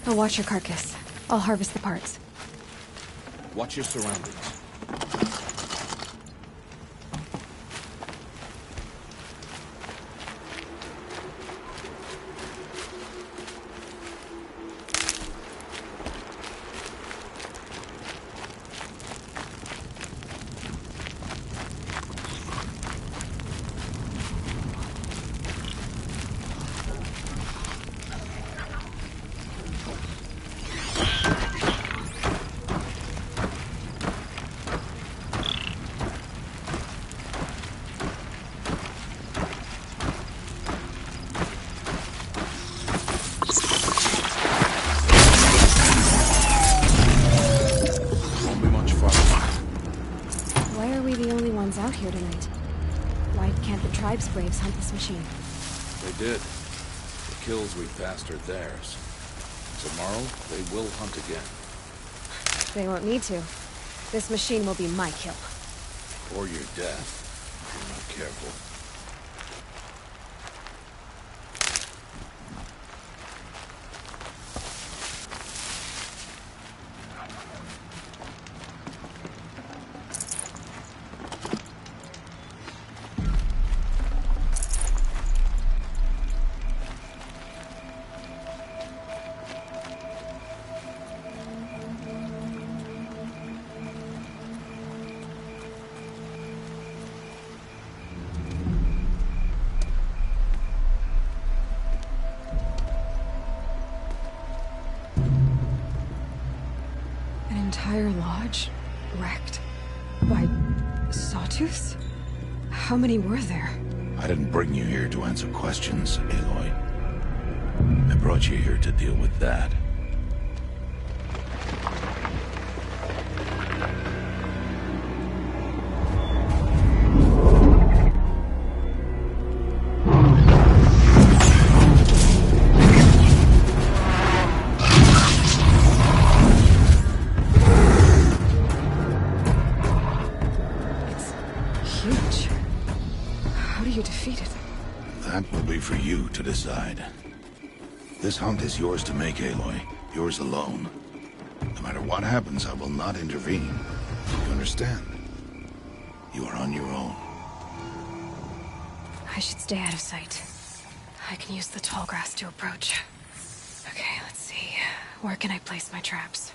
I'll watch your carcass. I'll harvest the parts. Watch your surroundings. Out here tonight. Why can't the tribe's braves hunt this machine? They did. The kills we passed are theirs. Tomorrow, they will hunt again. They won't need to. This machine will be my kill. Or your death, if you're not careful. Entire lodge wrecked by sawtooths? How many were there? I didn't bring you here to answer questions, Aloy. I brought you here to deal with that. For you to decide. This hunt is yours to make, Aloy. Yours alone. No matter what happens, I will not intervene. You understand? You are on your own. I should stay out of sight. I can use the tall grass to approach. Okay, let's see. Where can I place my traps?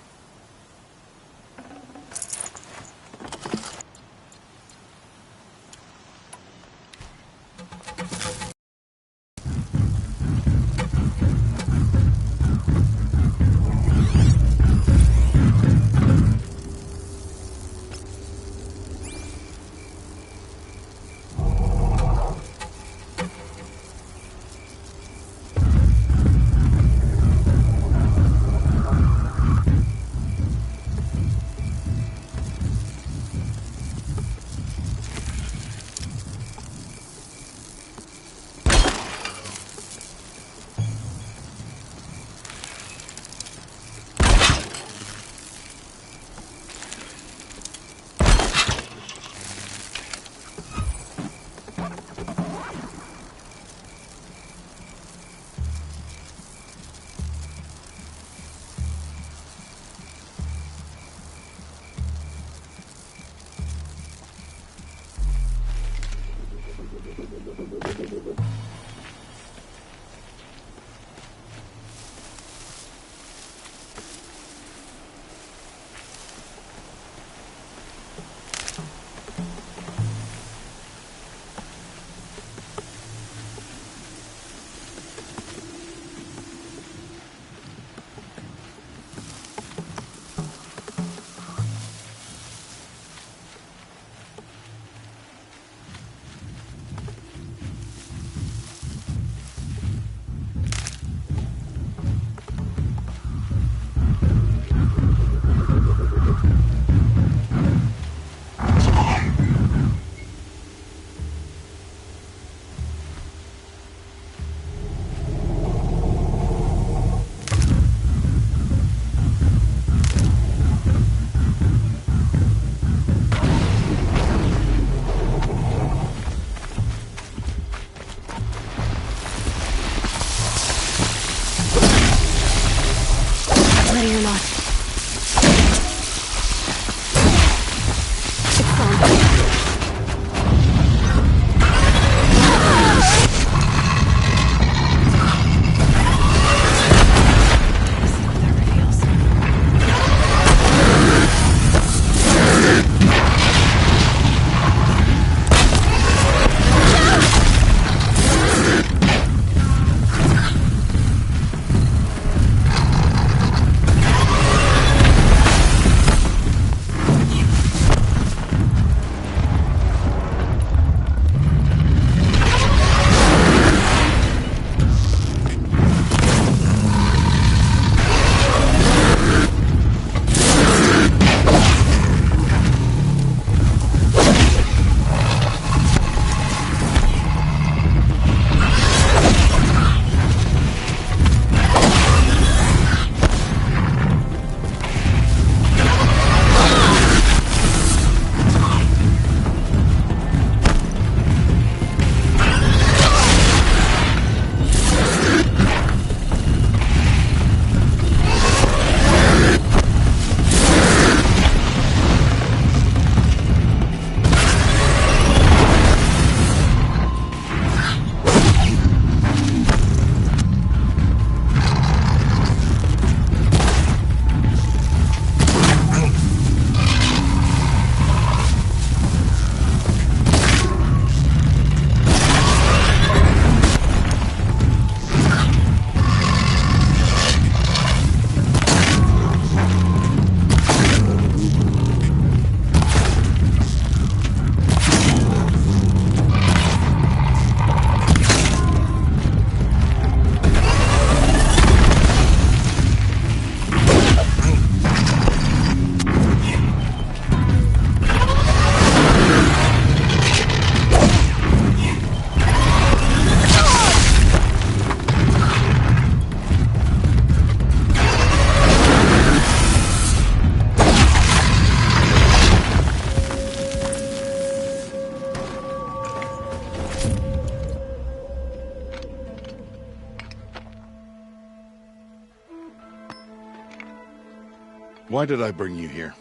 Why did I bring you here?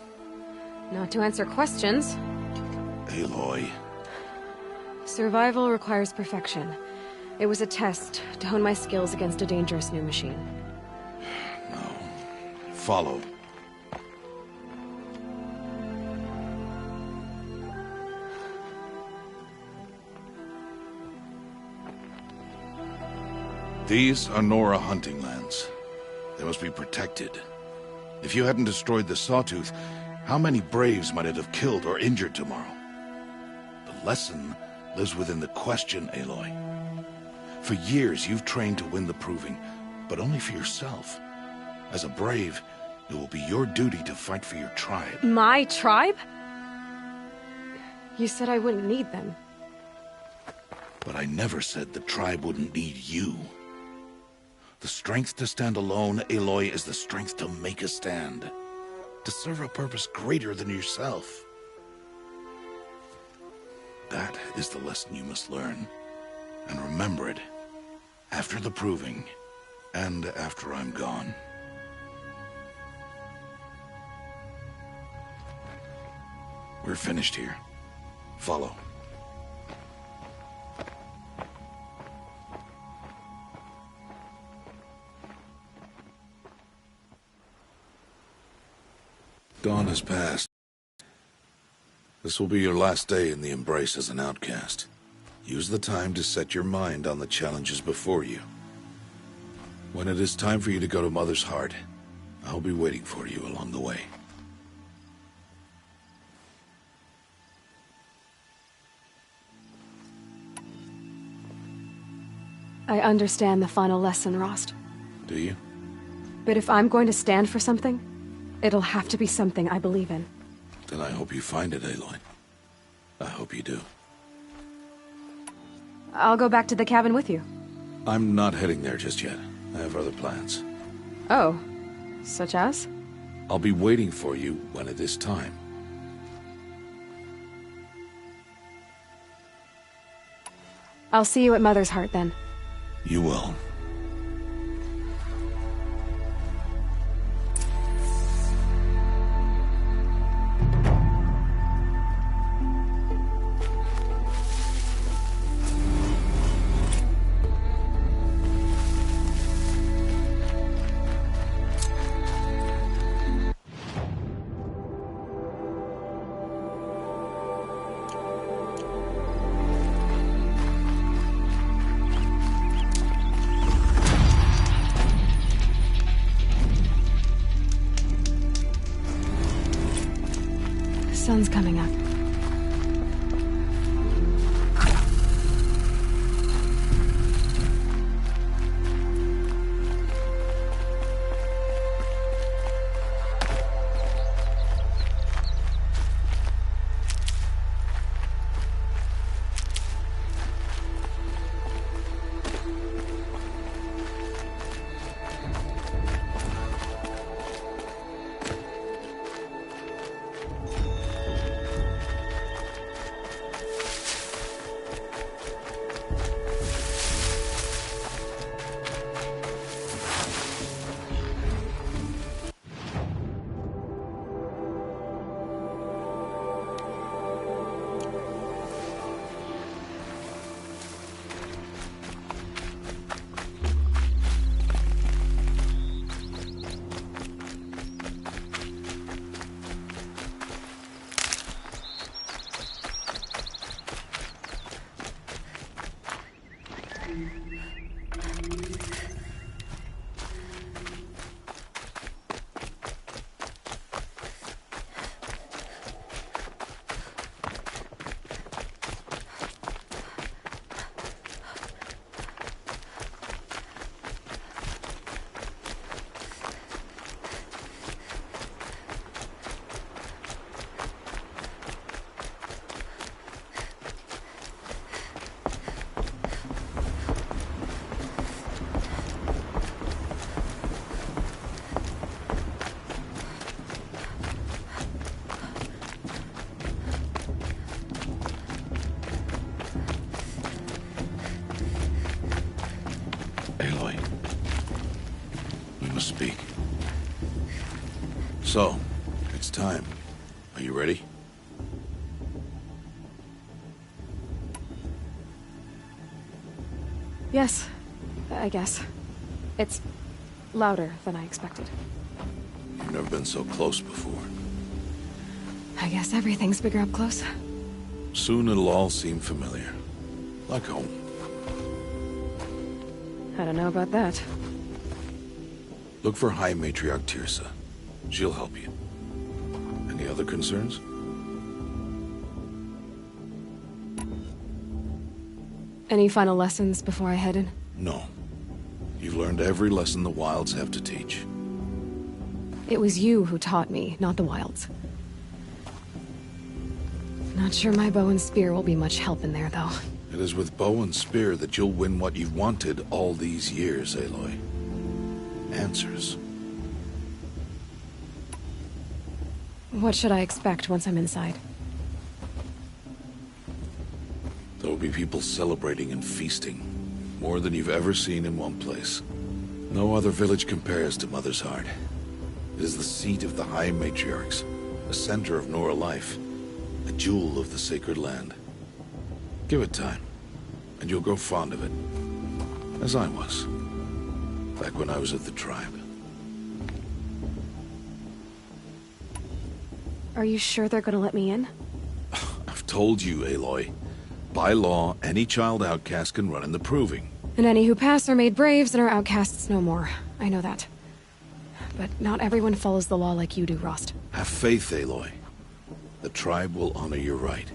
Not to answer questions. Aloy. Survival requires perfection. It was a test to hone my skills against a dangerous new machine. No. Follow. These are Nora hunting lands. They must be protected. If you hadn't destroyed the Sawtooth, how many Braves might it have killed or injured tomorrow? The lesson lives within the question, Aloy. For years, you've trained to win the Proving, but only for yourself. As a Brave, it will be your duty to fight for your tribe. My tribe? You said I wouldn't need them. But I never said the tribe wouldn't need you. The strength to stand alone, Aloy, is the strength to make a stand. To serve a purpose greater than yourself. That is the lesson you must learn. And remember it. After the Proving. And after I'm gone. We're finished here. Follow. Dawn has passed. This will be your last day in the Embrace as an outcast. Use the time to set your mind on the challenges before you. When it is time for you to go to Mother's Heart, I'll be waiting for you along the way. I understand the final lesson, Rost. Do you? But if I'm going to stand for something, it'll have to be something I believe in. Then I hope you find it, Aloy. I hope you do. I'll go back to the cabin with you. I'm not heading there just yet. I have other plans. Oh. Such as? I'll be waiting for you when it is time. I'll see you at Mother's Heart, then. You will. Sun's coming up. So, it's time. Are you ready? Yes, I guess. It's louder than I expected. You've never been so close before. I guess everything's bigger up close. Soon it'll all seem familiar. Like home. I don't know about that. Look for High Matriarch Tirsa. She'll help you. Any other concerns? Any final lessons before I head in? No. You've learned every lesson the Wilds have to teach. It was you who taught me, not the Wilds. Not sure my bow and spear will be much help in there, though. It is with bow and spear that you'll win what you've wanted all these years, Aloy. Answers. What should I expect once I'm inside? There will be people celebrating and feasting. More than you've ever seen in one place. No other village compares to Mother's Heart. It is the seat of the High Matriarchs, a center of Nora life, a jewel of the sacred land. Give it time, and you'll grow fond of it. As I was, back when I was at the tribe. Are you sure they're gonna let me in? I've told you, Aloy. By law, any child outcast can run in the proving. And any who pass are made braves and are outcasts no more. I know that. But not everyone follows the law like you do, Rost. Have faith, Aloy. The tribe will honor your right.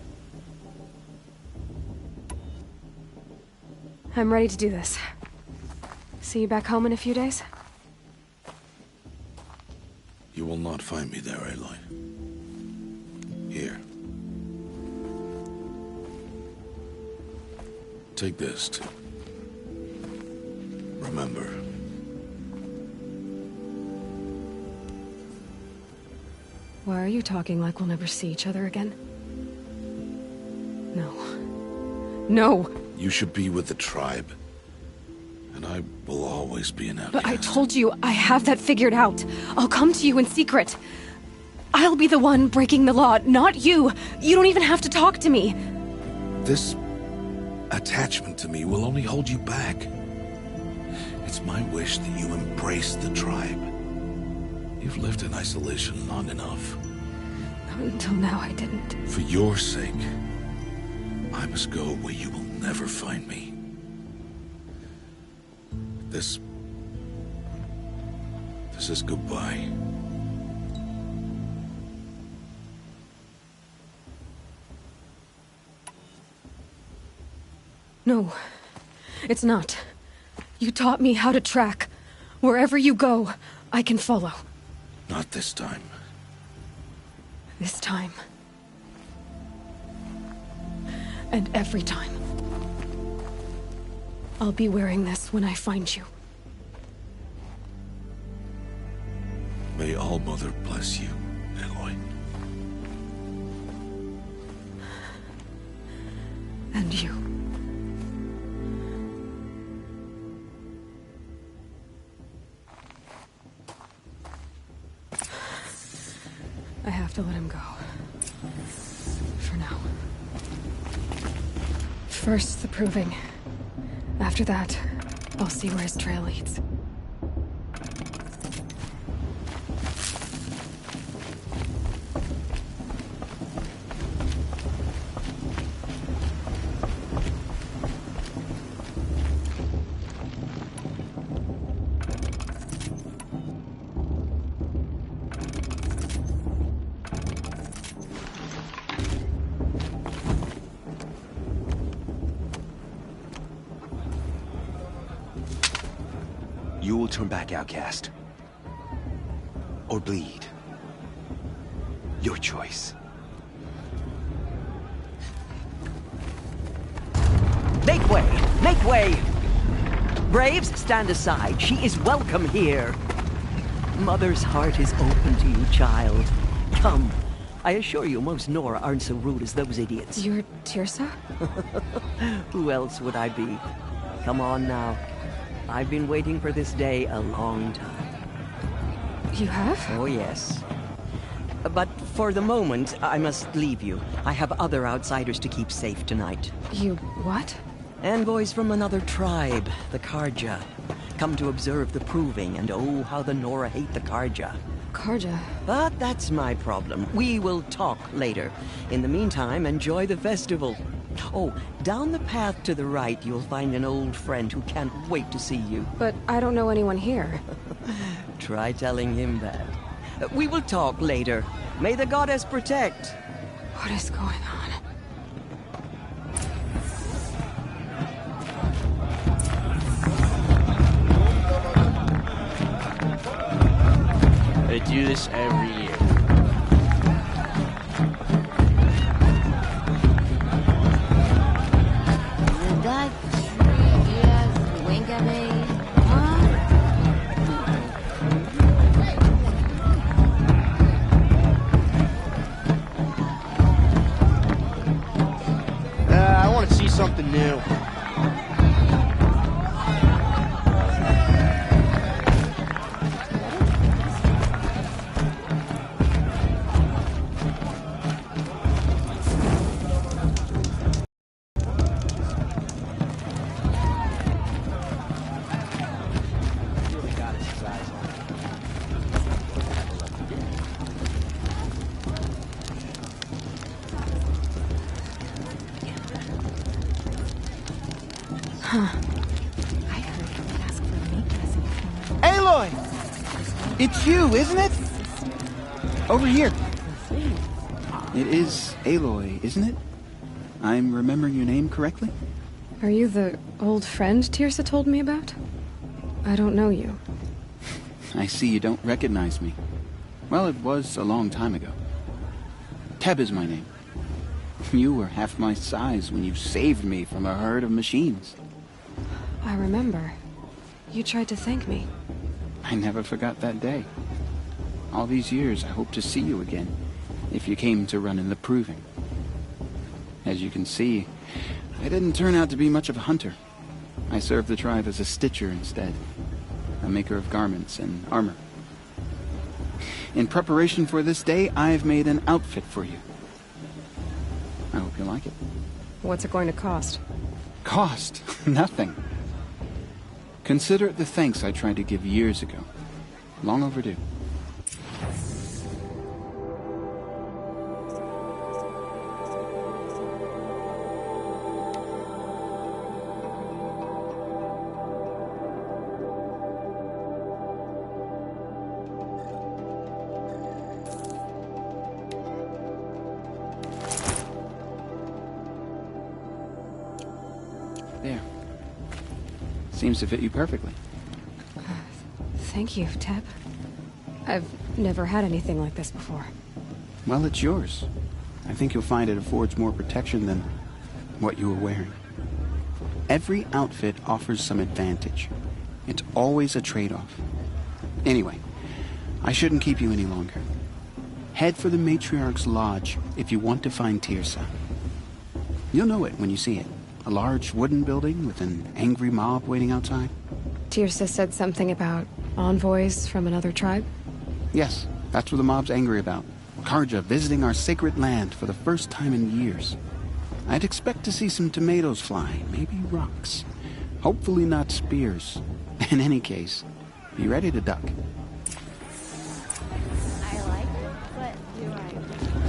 I'm ready to do this. See you back home in a few days? You will not find me there, Aloy. Here. Take this, too. Remember. Why are you talking like we'll never see each other again? No. No! You should be with the tribe. And I will always be an outcast. But I told you, I have that figured out. I'll come to you in secret. I'll be the one breaking the law, not you. You don't even have to talk to me. This attachment to me will only hold you back. It's my wish that you embrace the tribe. You've lived in isolation long enough. Until now, I didn't. For your sake, I must go where you will never find me. This is goodbye. No, it's not. You taught me how to track. Wherever you go, I can follow. Not this time. This time. And every time. I'll be wearing this when I find you. May All-Mother bless you, Aloy. And you. I have to let him go. For now. First, the proving. After that, I'll see where his trail leads. You will turn back, outcast. Or bleed. Your choice. Make way! Make way! Braves, stand aside. She is welcome here. Mother's heart is open to you, child. Come. I assure you, most Nora aren't so rude as those idiots. You're Tirsa? Who else would I be? Come on now. I've been waiting for this day a long time. You have? Oh yes. But for the moment, I must leave you. I have other outsiders to keep safe tonight. You what? Envoys from another tribe, the Karja. Come to observe the proving, and oh, how the Nora hate the Karja. Karja. But that's my problem. We will talk later. In the meantime, enjoy the festival. Oh, down the path to the right, you'll find an old friend who can't wait to see you. But I don't know anyone here. Try telling him that. We will talk later. May the goddess protect. What is going on? They do this every year. Did that tree just wink at me? I want to see something new. Aloy! It's you, isn't it? Over here. It is Aloy, isn't it? I'm remembering your name correctly? Are you the old friend Tirsa told me about? I don't know you. I see you don't recognize me. Well, it was a long time ago. Teb is my name. You were half my size when you saved me from a herd of machines. I remember. You tried to thank me. I never forgot that day. All these years, I hope to see you again, if you came to run in the proving. As you can see, I didn't turn out to be much of a hunter. I served the tribe as a stitcher instead, a maker of garments and armor. In preparation for this day, I've made an outfit for you. I hope you like it. What's it going to cost? Cost? Nothing. Consider it the thanks I tried to give years ago. Long overdue. There. Seems to fit you perfectly. Thank you, Teb. I've never had anything like this before. Well, it's yours. I think you'll find it affords more protection than what you were wearing. Every outfit offers some advantage. It's always a trade-off. Anyway, I shouldn't keep you any longer. Head for the Matriarch's Lodge if you want to find Tirsa. You'll know it when you see it. A large wooden building with an angry mob waiting outside. Tirsa said something about envoys from another tribe? Yes, that's what the mob's angry about. Karja visiting our sacred land for the first time in years. I'd expect to see some tomatoes fly, maybe rocks. Hopefully not spears. In any case, be ready to duck. I like it, but do I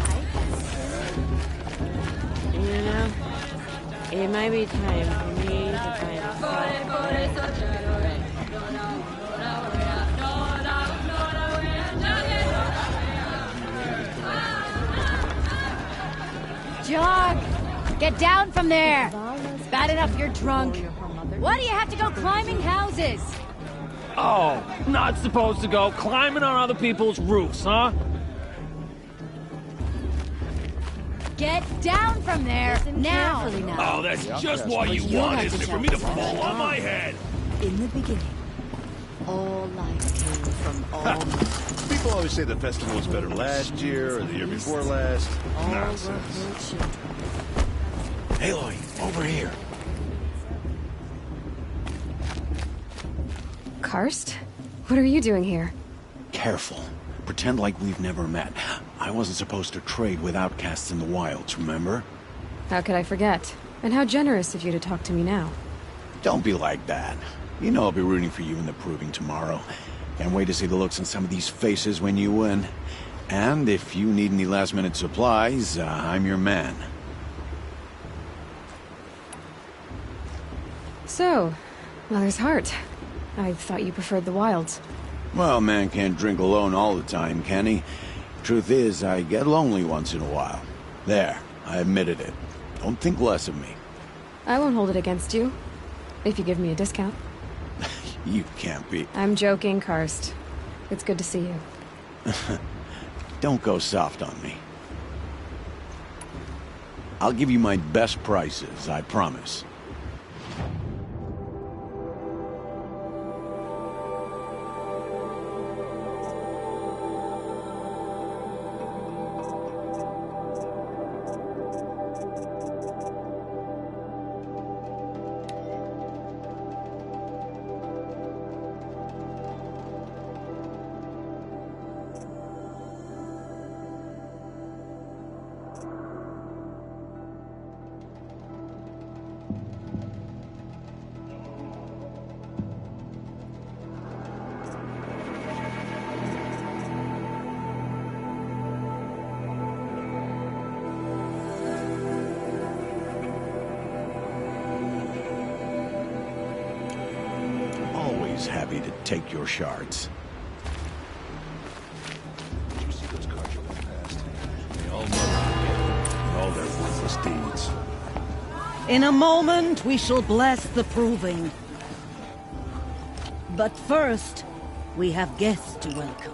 like it? You know, it might be time for me to find Jog! Get down from there! It's bad enough you're drunk. Why do you have to go climbing houses? Oh, not supposed to go climbing on other people's roofs, huh? Get down from there, now! Oh, that's just what you want, isn't it? For me to fall on my head! In the beginning, all life came from all People always say the festival was better last year or the year before last. Nonsense. Aloy, over here. Karst? What are you doing here? Careful. Pretend like we've never met. I wasn't supposed to trade with outcasts in the wilds, remember? How could I forget? And how generous of you to talk to me now. Don't be like that. You know I'll be rooting for you in the proving tomorrow. Can't wait to see the looks on some of these faces when you win. And if you need any last-minute supplies, I'm your man. So, Mother's Heart. I thought you preferred the wilds. Well, man can't drink alone all the time, can he? Truth is, I get lonely once in a while. There, I admitted it. Don't think less of me. I won't hold it against you. If you give me a discount. You can't be... I'm joking, Karst. It's good to see you. Don't go soft on me. I'll give you my best prices, I promise. Happy to take your shards. Did you see those cards you went past? They all murdered together, all their worthless deeds. In a moment, we shall bless the proving. But first, we have guests to welcome.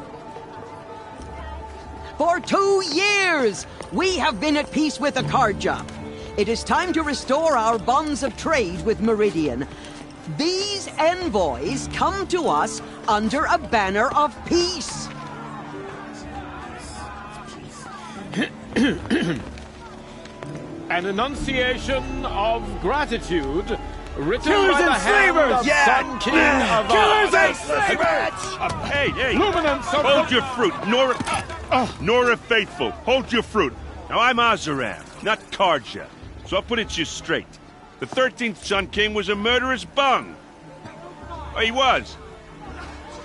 For 2 years, we have been at peace with Akarja. It is time to restore our bonds of trade with Meridian. These envoys come to us under a banner of peace. An enunciation of gratitude written Killers by the and hand slavers! of Yeah! Sun King of Killers Art. and slavers! Hey! Luminance of Hold your fruit, Nora Faithful. Hold your fruit. Now, I'm Azaram, not Karja, so I'll put it to you straight. The 13th Sun King was a murderous bung. Oh, he was.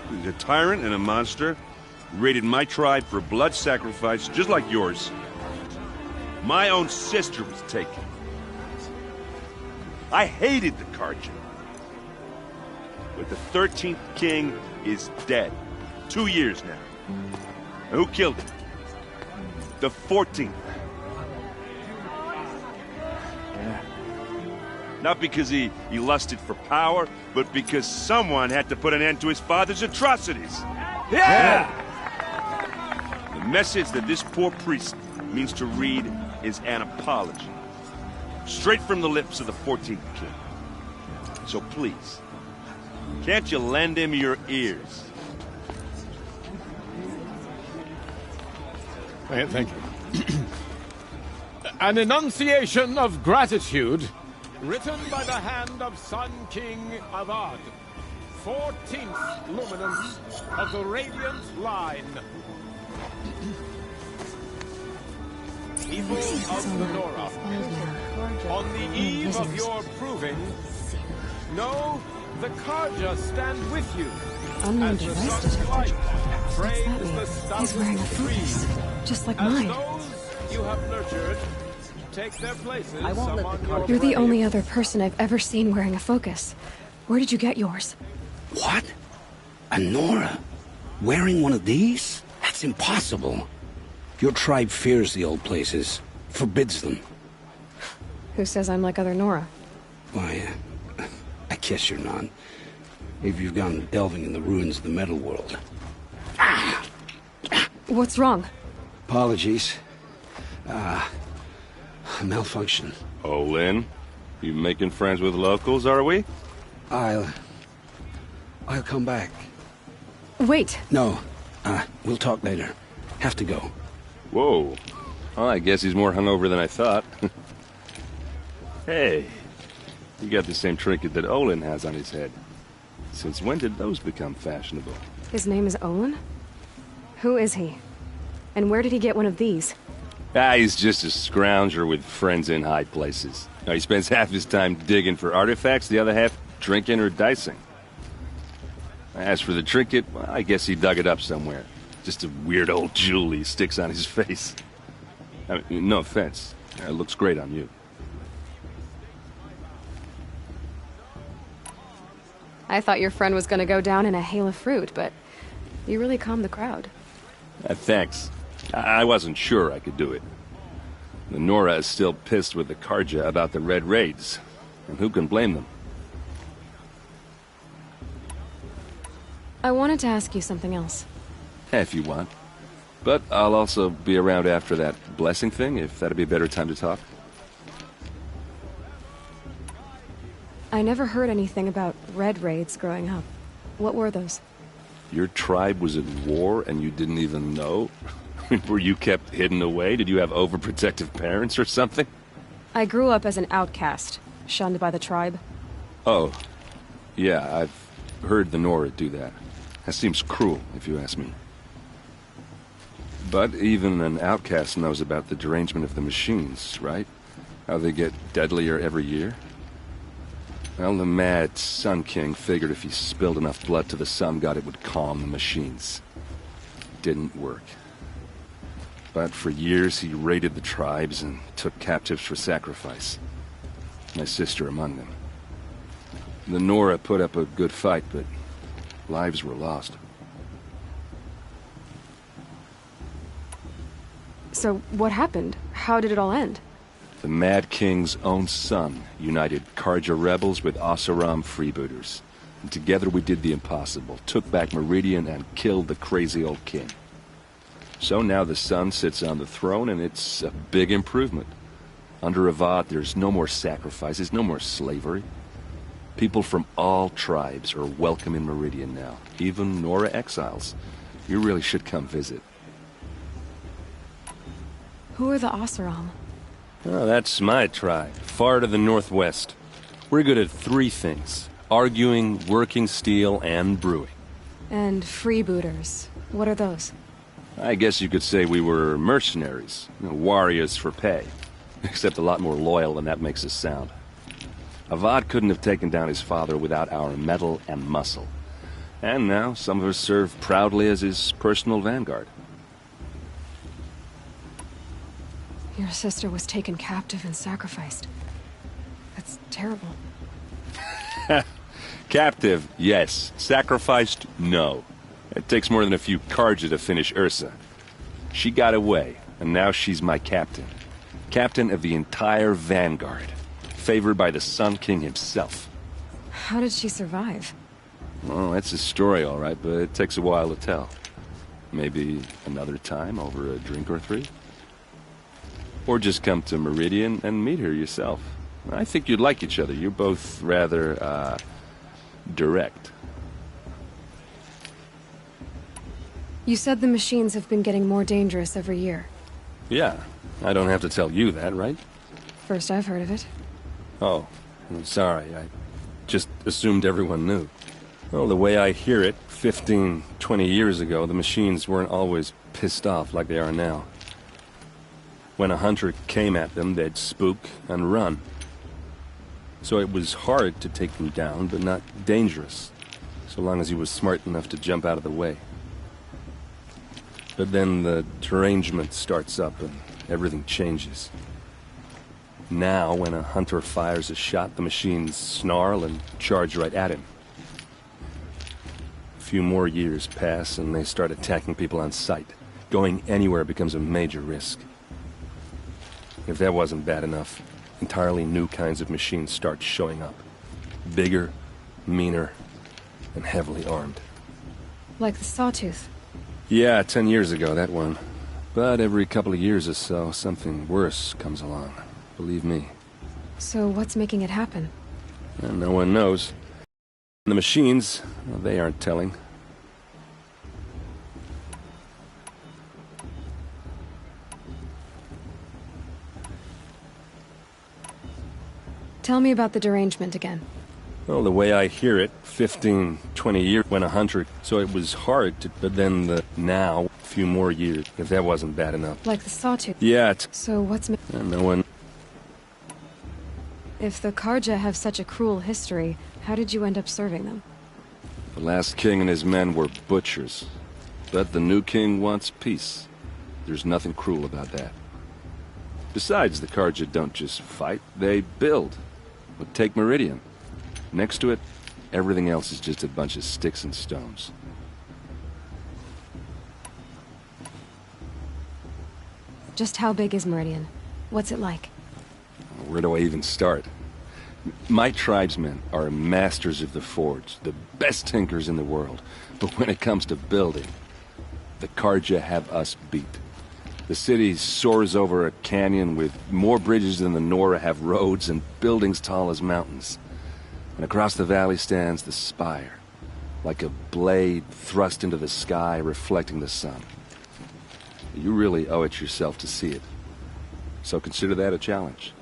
He was a tyrant and a monster. He raided my tribe for a blood sacrifice, just like yours. My own sister was taken. I hated the Karja. But the 13th King is dead. 2 years now. And who killed him? The 14th. Not because he lusted for power, but because someone had to put an end to his father's atrocities. Yeah! The message that this poor priest means to read is an apology. Straight from the lips of the 14th King. So please, can't you lend him your ears? Thank you. An enunciation of gratitude written by the hand of Sun King Avad, 14th luminance of the Radiant Line. People of Nora, on the eve of your proving, know the Karja stand with you. Unknown As the device sun's detected. light What's frames that the mean? stoutest He's wearing a focus, trees. just like As mine. those you have nurtured take their places I won't let among the your You're the braves. only other person I've ever seen wearing a focus. Where did you get yours? What? A Nora? Wearing one of these? That's impossible. Your tribe fears the old places, forbids them. Who says I'm like other Nora? Why, I guess you're not. If you've gone delving in the ruins of the metal world. What's wrong? Apologies. Malfunction. Oh, Lynn, you making friends with locals, are we? I'll come back. Wait. No, we'll talk later. Have to go. Whoa. Well, I guess he's more hungover than I thought. Hey, you got the same trinket that Olin has on his head. Since when did those become fashionable? His name is Olin? Who is he? And where did he get one of these? Ah, he's just a scrounger with friends in high places. Now, he spends half his time digging for artifacts, the other half drinking or dicing. As for the trinket, well, I guess he dug it up somewhere. Just a weird old jewel he sticks on his face. I mean, no offense. It looks great on you. I thought your friend was gonna go down in a hail of fruit, but you really calmed the crowd. Thanks. I wasn't sure I could do it. The Nora is still pissed with the Karja about the Red Raids, and who can blame them? I wanted to ask you something else. If you want. But I'll also be around after that blessing thing, if that'd be a better time to talk. I never heard anything about Red Raids growing up. What were those? Your tribe was at war and you didn't even know? Were you kept hidden away? Did you have overprotective parents or something? I grew up as an outcast, shunned by the tribe. Oh. Yeah, I've heard the Nora do that. That seems cruel, if you ask me. But even an outcast knows about the derangement of the machines, right? How they get deadlier every year? Well, the mad Sun King figured if he spilled enough blood to the Sun God, it would calm the machines. Didn't work. But for years, he raided the tribes and took captives for sacrifice. My sister among them. The Nora put up a good fight, but lives were lost. So, what happened? How did it all end? The Mad King's own son united Karja rebels with Oseram freebooters. And together we did the impossible, took back Meridian and killed the crazy old king. So now the son sits on the throne and it's a big improvement. Under Avad, there's no more sacrifices, no more slavery. People from all tribes are welcome in Meridian now, even Nora exiles. You really should come visit. Who are the Oseram? Oh, that's my tribe, far to the northwest. We're good at three things: arguing, working steel, and brewing. And freebooters. What are those? I guess you could say we were mercenaries, warriors for pay. Except a lot more loyal than that makes us sound. Avad couldn't have taken down his father without our metal and muscle. And now some of us serve proudly as his personal vanguard. Your sister was taken captive and sacrificed. That's terrible. Captive, yes. Sacrificed, no. It takes more than a few Karja to finish Ursa. She got away, and now she's my captain. Captain of the entire vanguard. Favored by the Sun King himself. How did she survive? Well, that's a story, all right, but it takes a while to tell. Maybe another time over a drink or three? Or just come to Meridian and meet her yourself. I think you'd like each other. You're both rather, direct. You said the machines have been getting more dangerous every year. Yeah, I don't have to tell you that, right? First I've heard of it. Oh, I'm sorry. I just assumed everyone knew. Well, the way I hear it, 15, 20 years ago, the machines weren't always pissed off like they are now. When a hunter came at them, they'd spook and run. So it was hard to take them down, but not dangerous, so long as he was smart enough to jump out of the way. But then the derangement starts up and everything changes. Now, when a hunter fires a shot, the machines snarl and charge right at him. A few more years pass and they start attacking people on sight. Going anywhere becomes a major risk. If that wasn't bad enough, entirely new kinds of machines start showing up. Bigger, meaner, and heavily armed. Like the Sawtooth. Yeah, 10 years ago, that one. But every couple of years or so, something worse comes along. Believe me. So what's making it happen? And no one knows. The machines, well, they aren't telling. Tell me about the derangement again. Well, the way I hear it, 15, 20 years when a hunter, so it was hard to, but then now, few more years, if that wasn't bad enough. Like the sawtooth? Yeah, So what's... no one... If the Karja have such a cruel history, how did you end up serving them? The last king and his men were butchers. But the new king wants peace. There's nothing cruel about that. Besides, the Karja don't just fight, they build. But take Meridian. Next to it, everything else is just a bunch of sticks and stones. Just how big is Meridian? What's it like? Where do I even start? My tribesmen are masters of the forge, the best tinkers in the world. But when it comes to building, the Karja have us beat. The city soars over a canyon with more bridges than the Nora have roads and buildings tall as mountains. And across the valley stands the spire, like a blade thrust into the sky reflecting the sun. You really owe it yourself to see it. So consider that a challenge.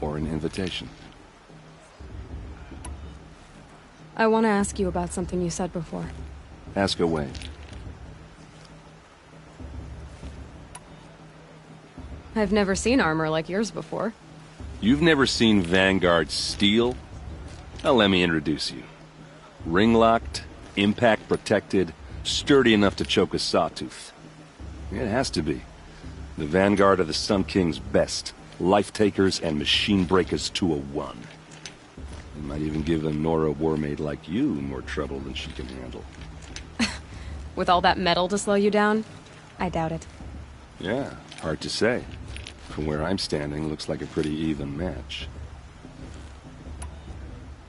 Or an invitation. I want to ask you about something you said before. Ask away. I've never seen armor like yours before. You've never seen Vanguard steel? Well, let me introduce you. Ring-locked, impact-protected, sturdy enough to choke a sawtooth. It has to be. The Vanguard of the Sun King's best. Life-takers and machine-breakers to a one. It might even give a Nora warmaid like you more trouble than she can handle. With all that metal to slow you down? I doubt it. Yeah, hard to say. From where I'm standing, looks like a pretty even match.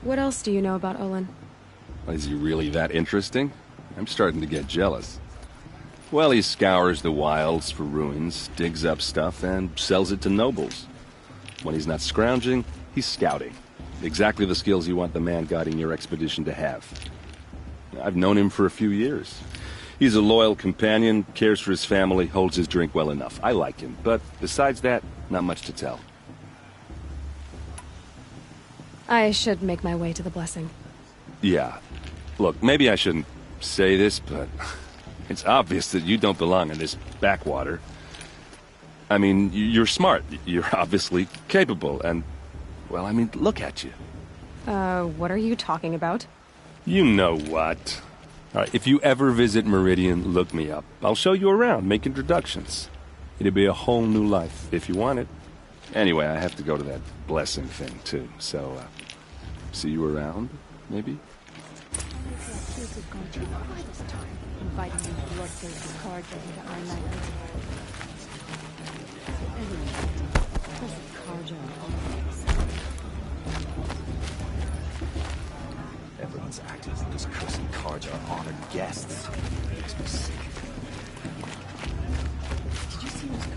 What else do you know about Olin? Is he really that interesting? I'm starting to get jealous. Well, he scours the wilds for ruins, digs up stuff, and sells it to nobles. When he's not scrounging, he's scouting. Exactly the skills you want the man guiding your expedition to have. I've known him for a few years. He's a loyal companion, cares for his family, holds his drink well enough. I like him, but besides that, not much to tell. I should make my way to the blessing. Yeah. Look, maybe I shouldn't say this, but it's obvious that you don't belong in this backwater. I mean, you're smart. You're obviously capable, and, well, I mean, look at you. What are you talking about? You know what. All right, if you ever visit Meridian, look me up. I'll show you around, make introductions. It'll be a whole new life, if you want it. Anyway, I have to go to that blessing thing, too, so, see you around, maybe? Inviting me bloodthirsty Karja into our land. Everyone's acting as if those cursed Karja are honored guests. Makes me sick. Did you see those Karja?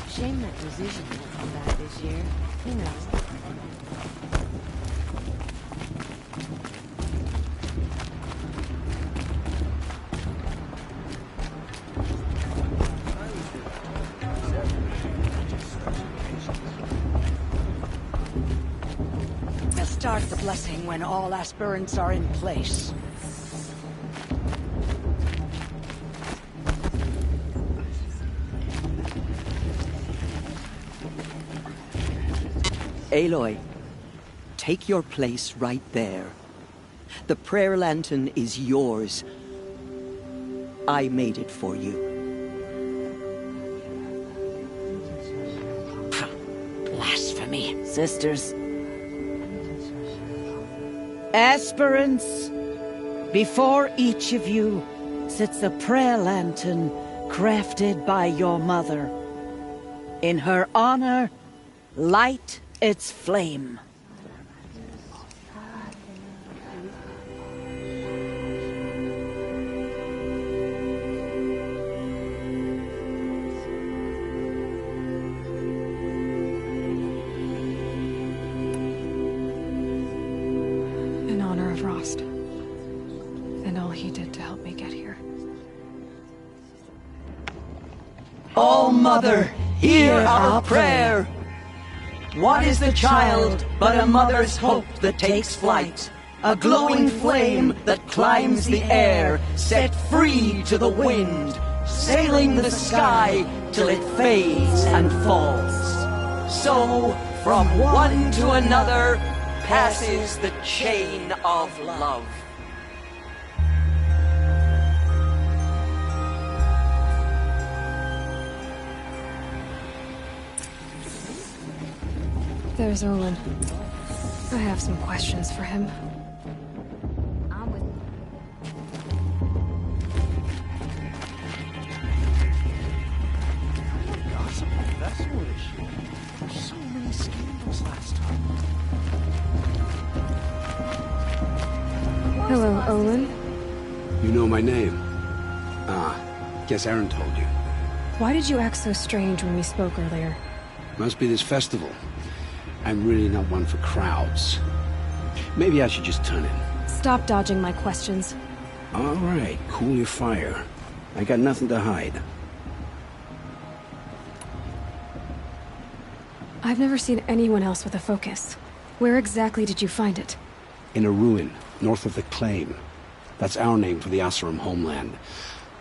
Shame that precision won't come back this year. Who knows? They'll start the blessing when all aspirants are in place. Aloy, take your place right there. The prayer lantern is yours. I made it for you. Blasphemy. Sisters. Aspirants, before each of you sits a prayer lantern crafted by your mother. In her honor, light its flame. of Rost. And all he did to help me get here. Oh, Mother, hear our prayer. What is the child but a mother's hope that takes flight? A glowing flame that climbs the air, set free to the wind, sailing the sky till it fades and falls. So, from one to another, passes the chain of love. There's Olin. I have some questions for him. I'm with... Gossip vessel issue. So many scandals last time. Hello, Olin. You know my name? Ah, guess Aaron told you. Why did you act so strange when we spoke earlier? Must be this festival. I'm really not one for crowds. Maybe I should just turn in. Stop dodging my questions. All right, cool your fire. I got nothing to hide. I've never seen anyone else with a focus. Where exactly did you find it? In a ruin, north of the Claim. That's our name for the Asuram homeland.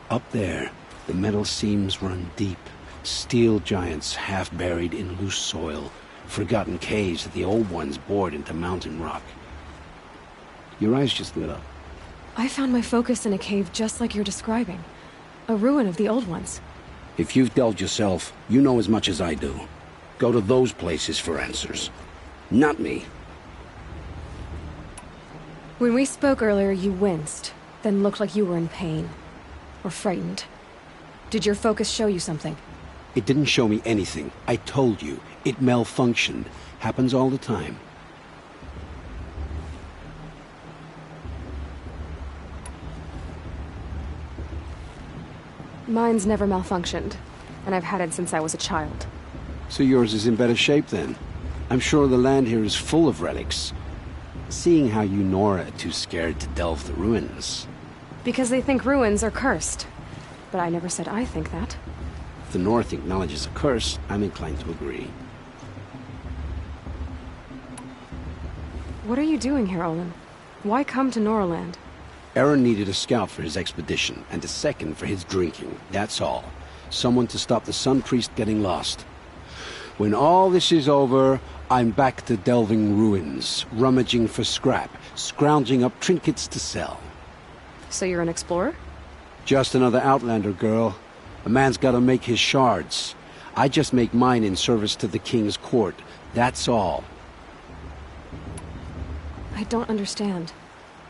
Up there, the metal seams run deep. Steel giants half buried in loose soil. Forgotten caves that the old ones bored into mountain rock. Your eyes just lit up. I found my focus in a cave just like you're describing. A ruin of the old ones. If you've delved yourself, you know as much as I do. Go to those places for answers. Not me. When we spoke earlier, you winced, then looked like you were in pain. Or frightened. Did your focus show you something? It didn't show me anything. I told you. It malfunctioned. Happens all the time. Mine's never malfunctioned, and I've had it since I was a child. So yours is in better shape then. I'm sure the land here is full of relics. Seeing how you Nora are too scared to delve the ruins. Because they think ruins are cursed. But I never said I think that. If the North acknowledges a curse, I'm inclined to agree. What are you doing here, Olin? Why come to Noraland? Aaron needed a scout for his expedition, and a second for his drinking. That's all. Someone to stop the Sun Priest getting lost. When all this is over, I'm back to delving ruins, rummaging for scrap, scrounging up trinkets to sell. So you're an explorer? Just another Outlander, girl. A man's gotta make his shards. I just make mine in service to the King's court. That's all. I don't understand.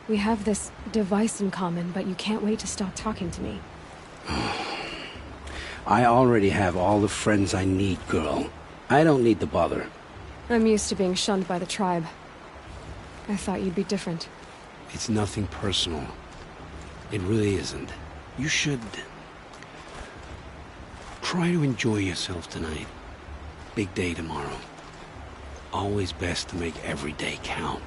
We have this device in common, but you can't wait to stop talking to me. I already have all the friends I need, girl. I don't need the bother. I'm used to being shunned by the tribe. I thought you'd be different. It's nothing personal. It really isn't. You should... try to enjoy yourself tonight. Big day tomorrow. Always best to make every day count.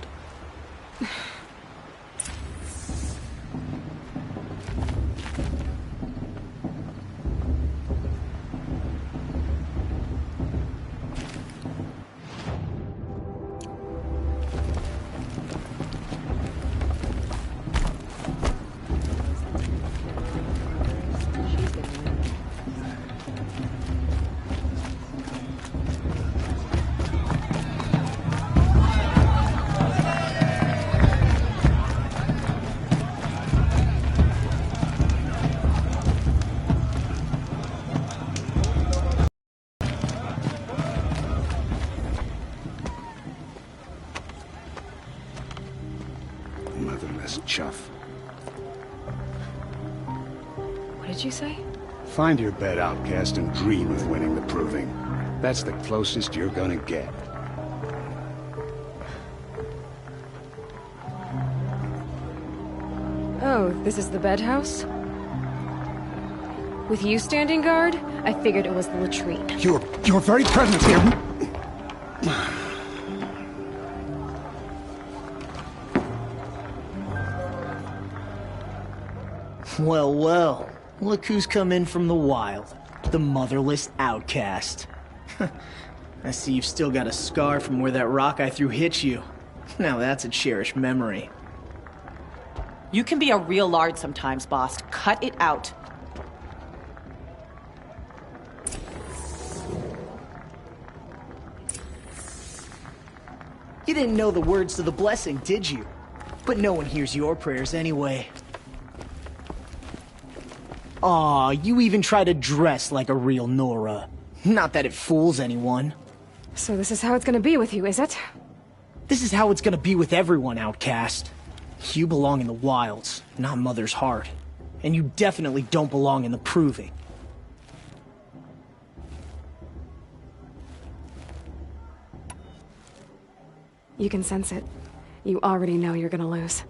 Motherless chuff. What did you say? Find your bed, outcast, and dream of winning the proving. That's the closest you're gonna get. Oh, this is the bedhouse? With you standing guard, I figured it was the latrine. Your very presence here... Well, well. Look who's come in from the wild. The motherless outcast. I see you've still got a scar from where that rock I threw hit you. Now that's a cherished memory. You can be a real lard sometimes, boss. Cut it out. You didn't know the words to the blessing, did you? But no one hears your prayers anyway. Aw, you even try to dress like a real Nora. Not that it fools anyone. So this is how it's gonna be with you, is it? This is how it's gonna be with everyone, outcast. You belong in the wilds, not Mother's heart. And you definitely don't belong in the proving. You can sense it. You already know you're gonna lose.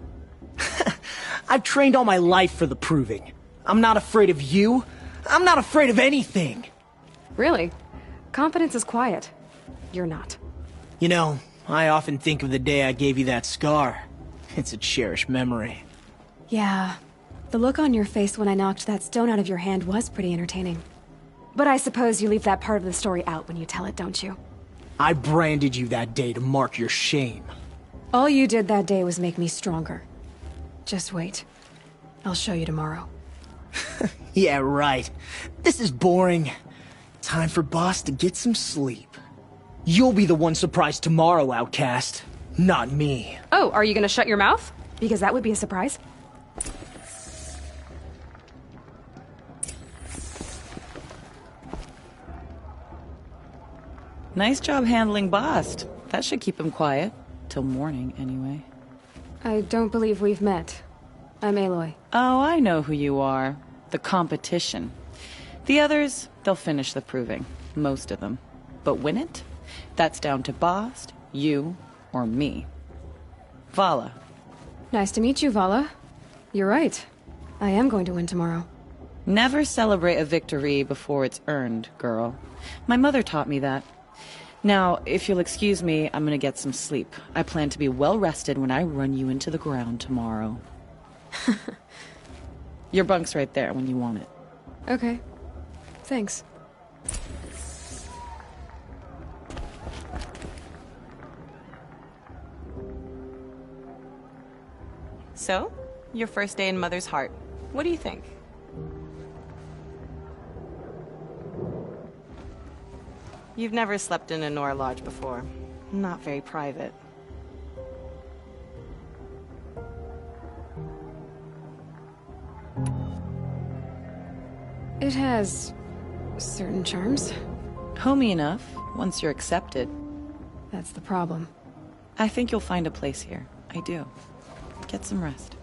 I've trained all my life for the proving. I'm not afraid of you. I'm not afraid of anything. Really? Confidence is quiet. You're not. You know, I often think of the day I gave you that scar. It's a cherished memory. Yeah. The look on your face when I knocked that stone out of your hand was pretty entertaining. But I suppose you leave that part of the story out when you tell it, don't you? I branded you that day to mark your shame. All you did that day was make me stronger. Just wait. I'll show you tomorrow. Yeah, right. This is boring. Time for Boss to get some sleep. You'll be the one surprised tomorrow, outcast. Not me. Oh, are you gonna shut your mouth? Because that would be a surprise. Nice job handling Bast. That should keep him quiet. Till morning, anyway. I don't believe we've met. I'm Aloy. Oh, I know who you are. The competition. The others, they'll finish the proving. Most of them. But win it? That's down to Bast, you, or me. Vala. Nice to meet you, Vala. You're right. I am going to win tomorrow. Never celebrate a victory before it's earned, girl. My mother taught me that. Now, if you'll excuse me, I'm gonna get some sleep. I plan to be well rested when I run you into the ground tomorrow. Your bunk's right there when you want it. Okay. Thanks. So, your first day in Mother's heart. What do you think? You've never slept in a Nora lodge before. Not very private. It has certain charms. Homey enough, once you're accepted. That's the problem. I think you'll find a place here. I do. Get some rest.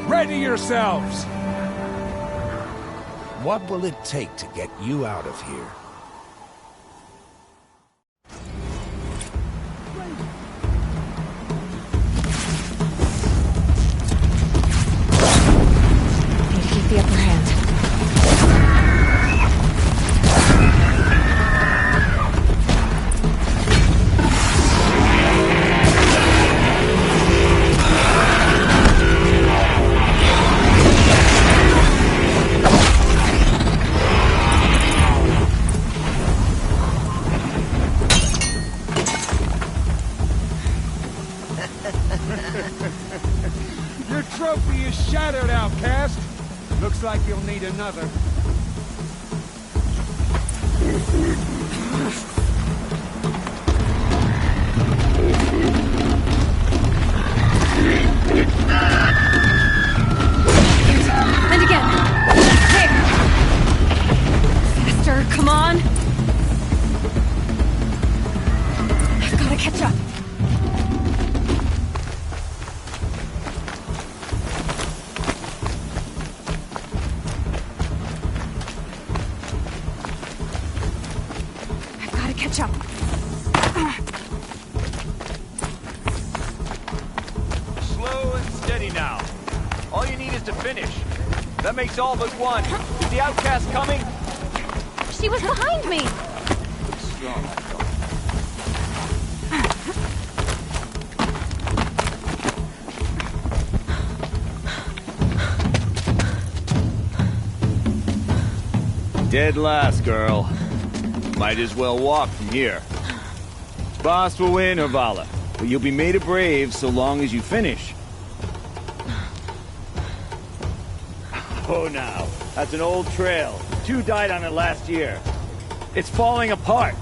Ready yourselves! What will it take to get you out of here? Need to keep the upper hand. is shattered, outcast. Looks like you'll need another. And again. There. Faster, come on. I've got to catch up. I've got to catch up. Slow and steady now. All you need is to finish. That makes all but one. Is the outcast coming? She was behind me. Strong. Dead last, girl. Might as well walk from here. Boss will win, Hervala, but you'll be made a brave so long as you finish. Oh, now. That's an old trail. 2 died on it last year. It's falling apart.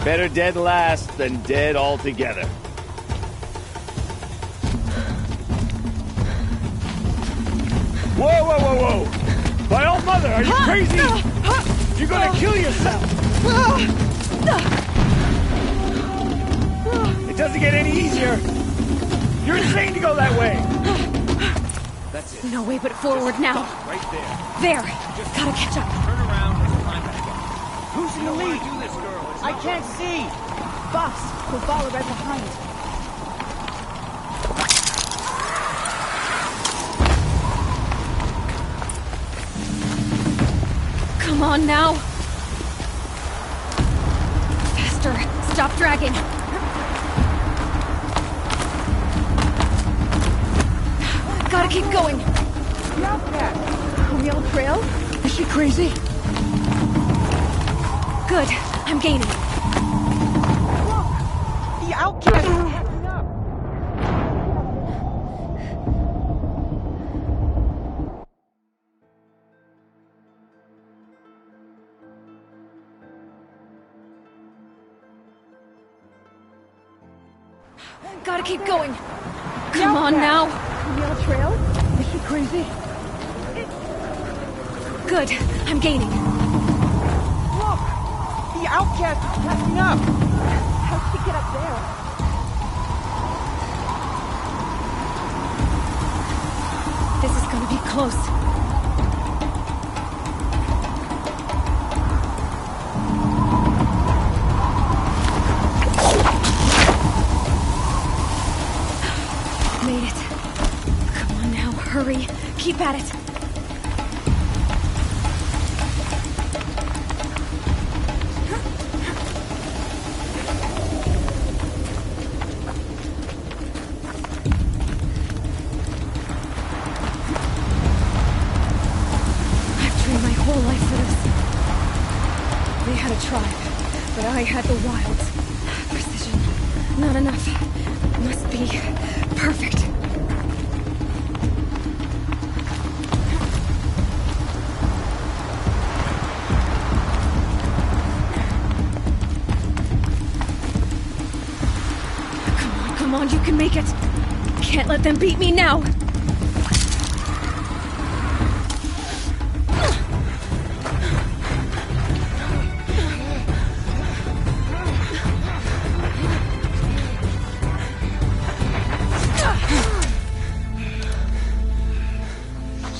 Better dead last than dead altogether. Whoa, whoa, whoa, whoa! My old mother, are you crazy? You're gonna kill yourself! It doesn't get any easier! You're insane to go that way! That's it. No way but forward now. Right there. There. Gotta catch up. Turn around and climb back up. Who's in the lead? Do this, girl. I can't see. Boss, we'll follow right behind. Come on now. Faster. Stop dragging. Gotta keep going. The outcast. Are we on trail? Is she crazy? Good. I'm gaining. Look! The outcast is catching up. Gotta keep going. Come on now. Are we on a trail? Is she crazy? Good. I'm gaining. Look! The outcast is catching up. How'd she get up there? This is gonna be close. Made it. Come on now, hurry. Keep at it. I've trained my whole life for this. They had a tribe, but I had the wilds. Precision. Not enough. Must be perfect. Come on, you can make it. Can't let them beat me now.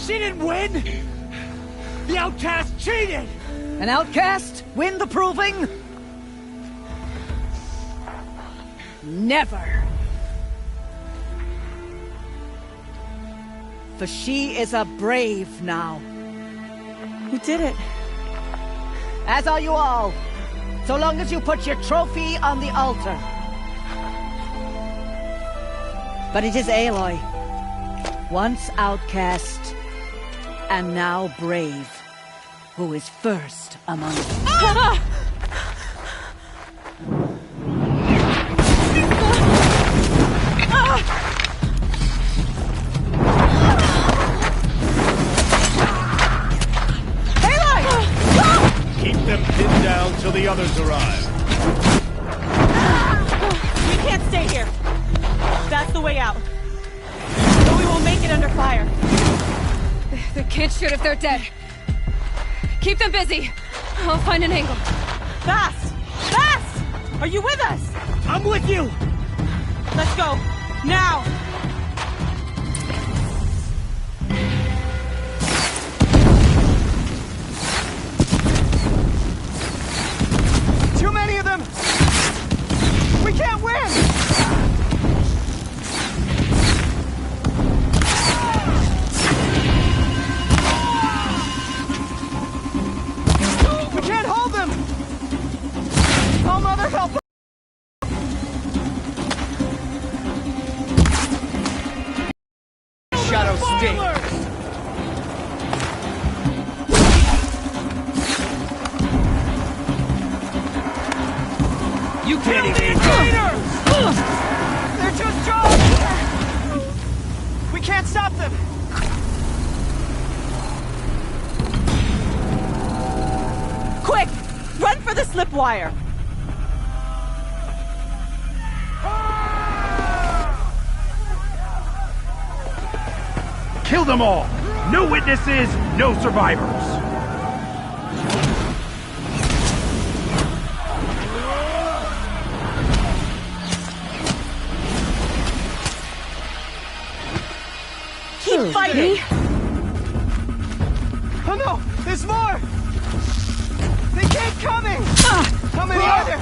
She didn't win! The outcast cheated! An outcast? Win the proving? Never. For she is a brave now. You did it. As are you all. So long as you put your trophy on the altar. But it is Aloy. Once outcast, and now brave, who is first among them. arrived. We can't stay here. That's the way out. But we won't make it under fire. They can't shoot if they're dead. Keep them busy. I'll find an angle. Fast! Fast! Are you with us? I'm with you! Let's go. Now! Too many of them! We can't win! We can't hold them! Oh, Mother, help! Shadow stick. You can't even. They're too strong! We can't stop them! Quick! Run for the slip wire! Kill them all! No witnesses, no survivors! Keep fighting! Oh no! There's more! They keep coming! How many are there?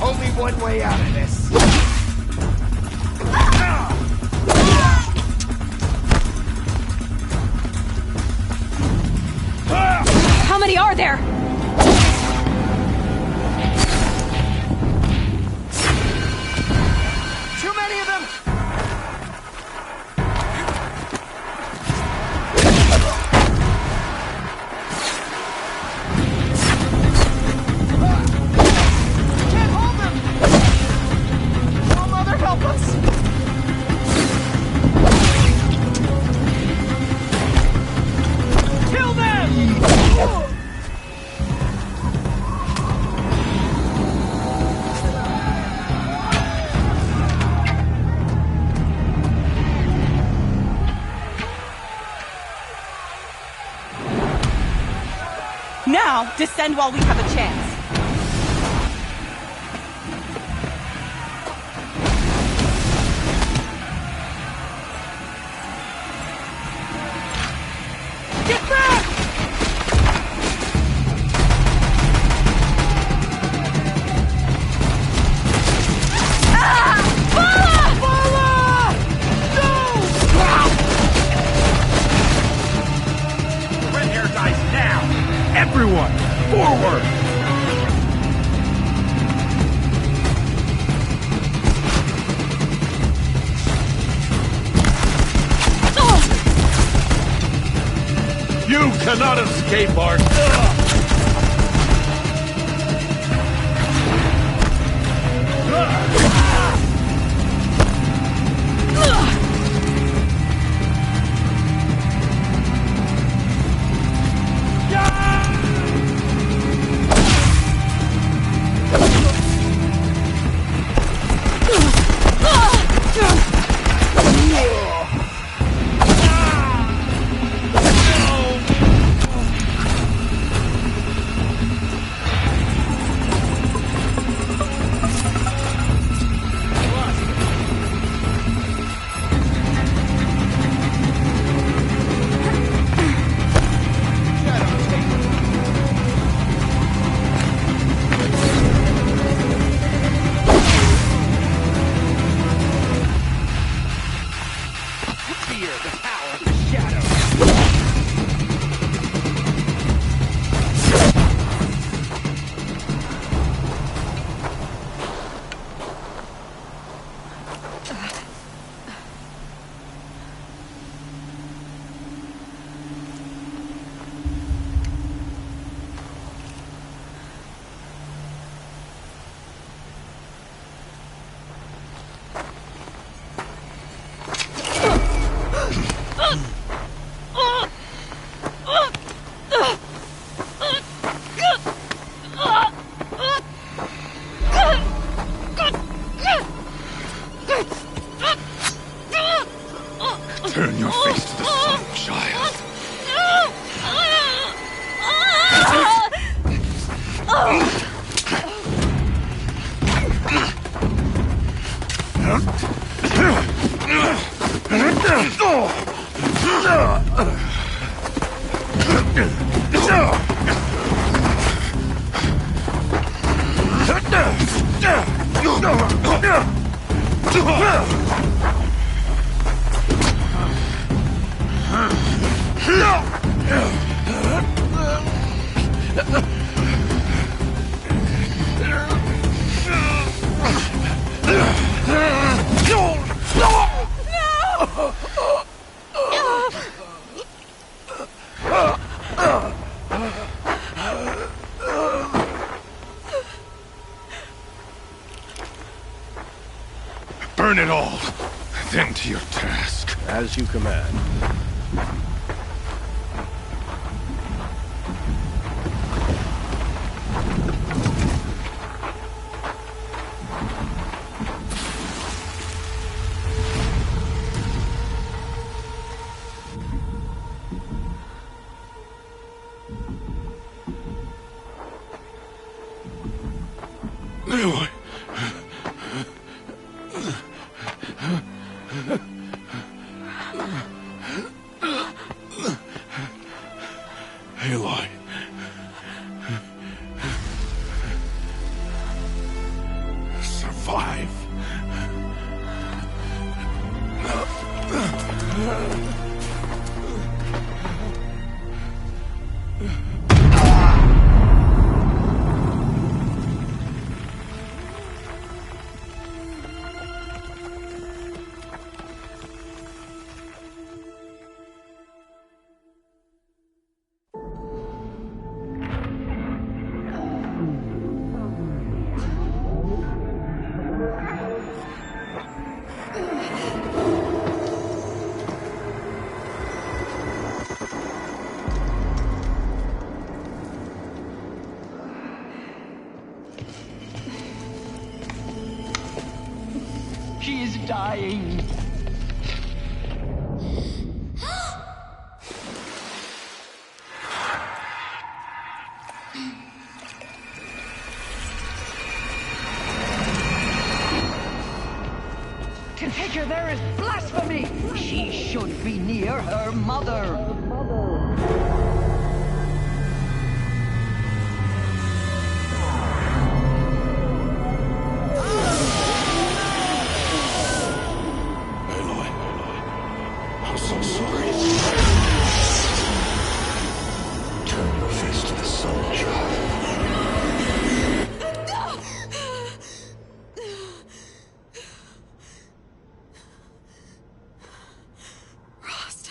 Only one way out of this. How many are there? Too many of them! Can't hold them! Oh, Mother, help us! Kill them! Now, descend while we have a chance. Get back! Red hair dies now! Everyone, forward! You cannot escape our... Turn your face to the sun, child. Burn it all, then to your task. As you command. Aloy. Aloy. Survive. She is dying. To take her there is blasphemy. She should be near her mother. I'm so sorry. Turn your face to the sun, child. Rost.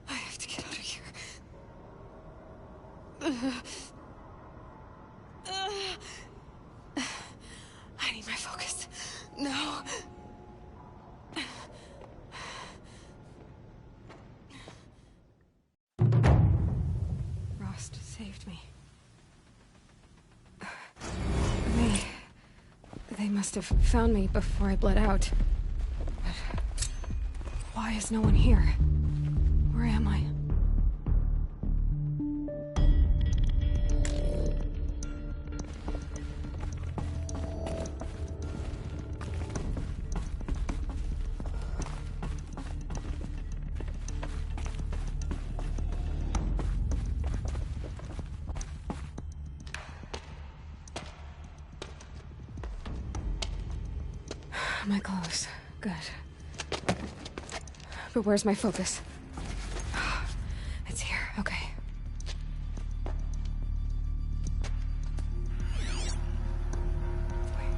I have to get out of here. I need my focus. No. Rost saved me. They must have found me before I bled out. But why is no one here? Where am I? My clothes. Good. But where's my focus? It's here. Okay. Wait.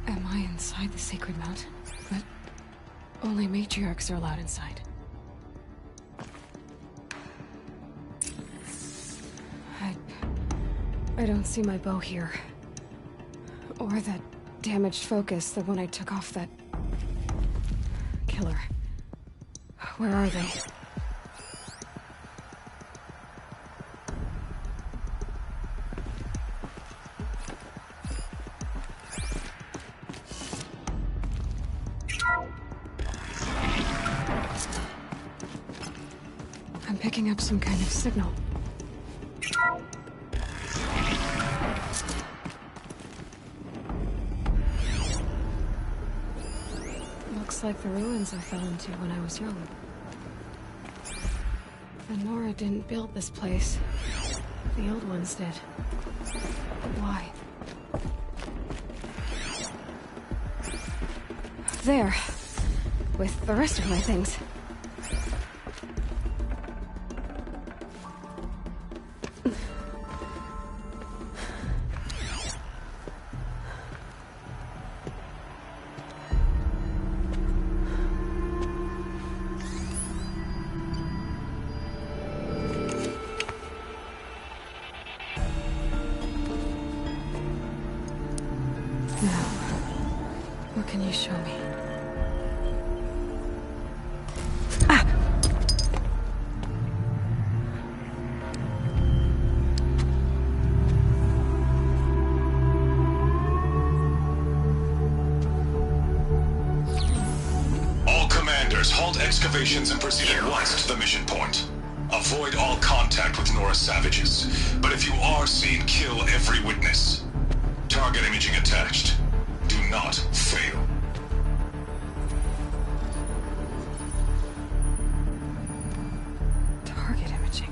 Am I inside the sacred mountain? But only matriarchs are allowed inside. I don't see my bow here. Or that damaged focus, the one I took off that... killer. Where are they? I'm picking up some kind of signal. Looks like the ruins I fell into when I was young. The Nora didn't build this place. The old ones did. Why? There. With the rest of my things. What can you show me? Ah! All commanders, halt excavations and proceed at once to the mission point. Avoid all contact with Nora savages. But if you are seen, kill every witness. Target imaging attached. Do not fail. Target imaging.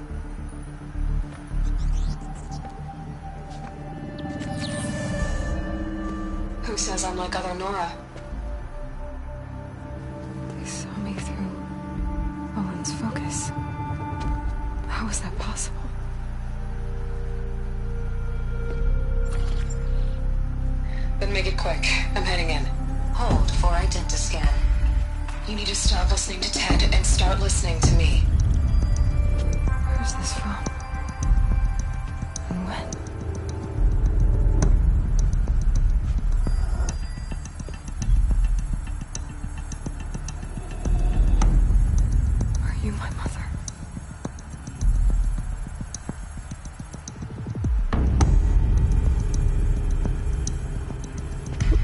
Who says I'm like other Nora? They saw me through Owen's focus. How is that possible? Then make it quick. I'm heading in. Hold for identiscan. You need to stop listening to Ted and start listening to me. Where's this from? And when? Are you my mother?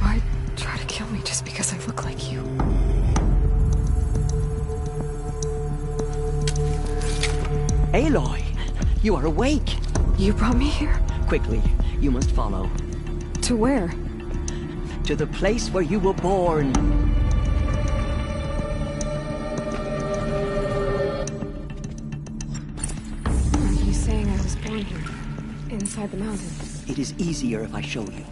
Why try to kill me just because I look like you? Aloy, you are awake. You brought me here? Quickly, you must follow. To where? To the place where you were born. Are you saying I was born here? Inside the mountain? It is easier if I show you.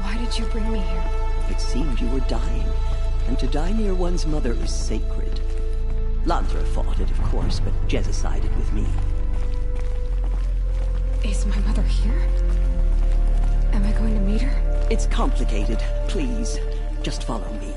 Why did you bring me here? It seemed you were dying, and to die near one's mother is sacred. Landra fought it, of course, but Jezza sided with me. Is my mother here? Am I going to meet her? It's complicated. Please, just follow me.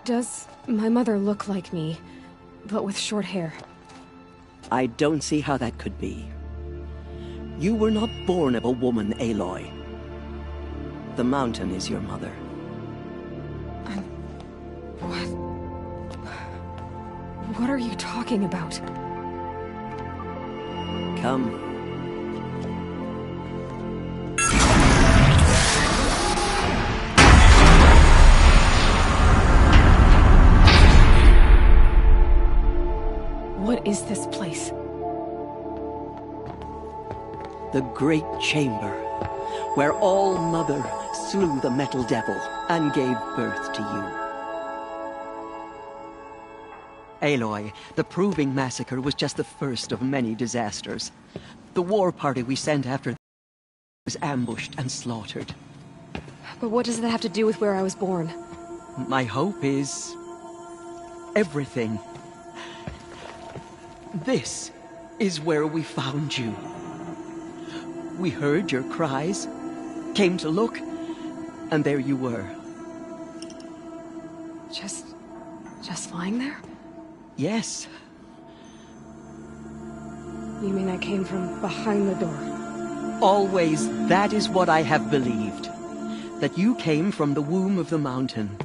Does my mother look like me, but with short hair? I don't see how that could be. You were not born of a woman, Aloy. The mountain is your mother. What? What are you talking about? Come. What is this place? The Great Chamber, where All Mother slew the Metal Devil and gave birth to you. Aloy, the Proving Massacre was just the first of many disasters. The war party we sent after was ambushed and slaughtered. But what does that have to do with where I was born? My hope is... everything. This is where we found you. We heard your cries, came to look, and there you were. Just lying there? Yes. You mean I came from behind the door? Always, that is what I have believed. That you came from the womb of the mountain.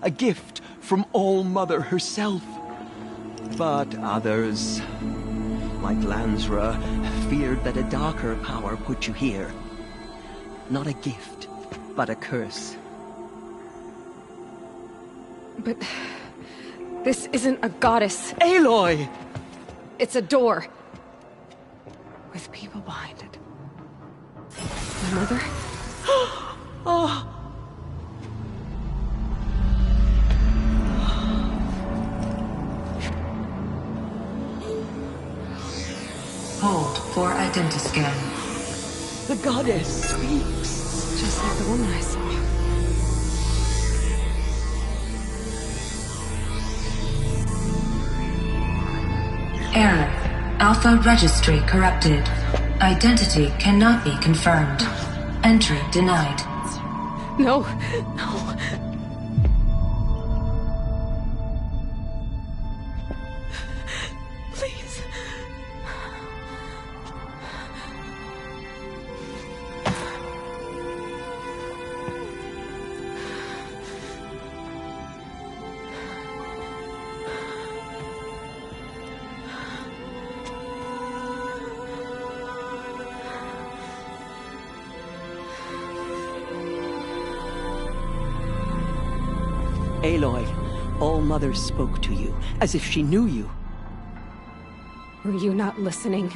A gift from All-Mother herself. But others, like Lansra, feared that a darker power put you here. Not a gift, but a curse. But... this isn't a goddess. Aloy! It's a door. With people behind it. My mother? Oh! Hold for identiscan. The goddess speaks. Just like the woman I saw. Error. Alpha registry corrupted. Identity cannot be confirmed. Entry denied. No, no. Please. Aloy, All-Mother spoke to you, as if she knew you. Were you not listening?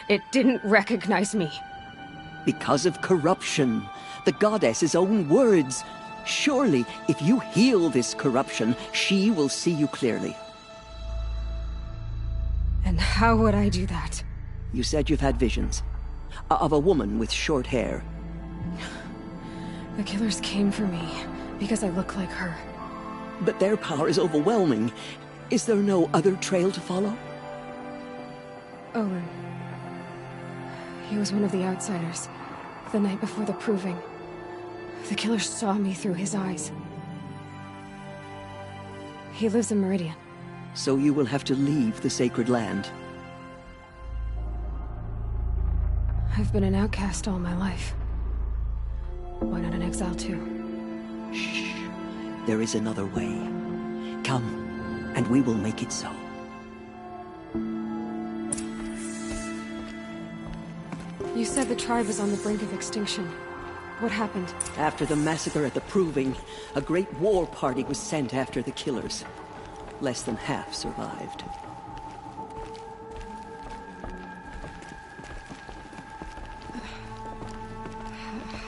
It didn't recognize me. Because of corruption. The goddess's own words. Surely, if you heal this corruption, she will see you clearly. And how would I do that? You said you've had visions. Of a woman with short hair. The killers came for me. Because I look like her. But their power is overwhelming. Is there no other trail to follow? Owen. He was one of the outsiders. The night before the proving. The killers saw me through his eyes. He lives in Meridian. So you will have to leave the sacred land. I've been an outcast all my life. Why not an exile too? Shh. There is another way. Come, and we will make it so. You said the tribe was on the brink of extinction. What happened? After the massacre at the Proving, a great war party was sent after the killers. Less than half survived.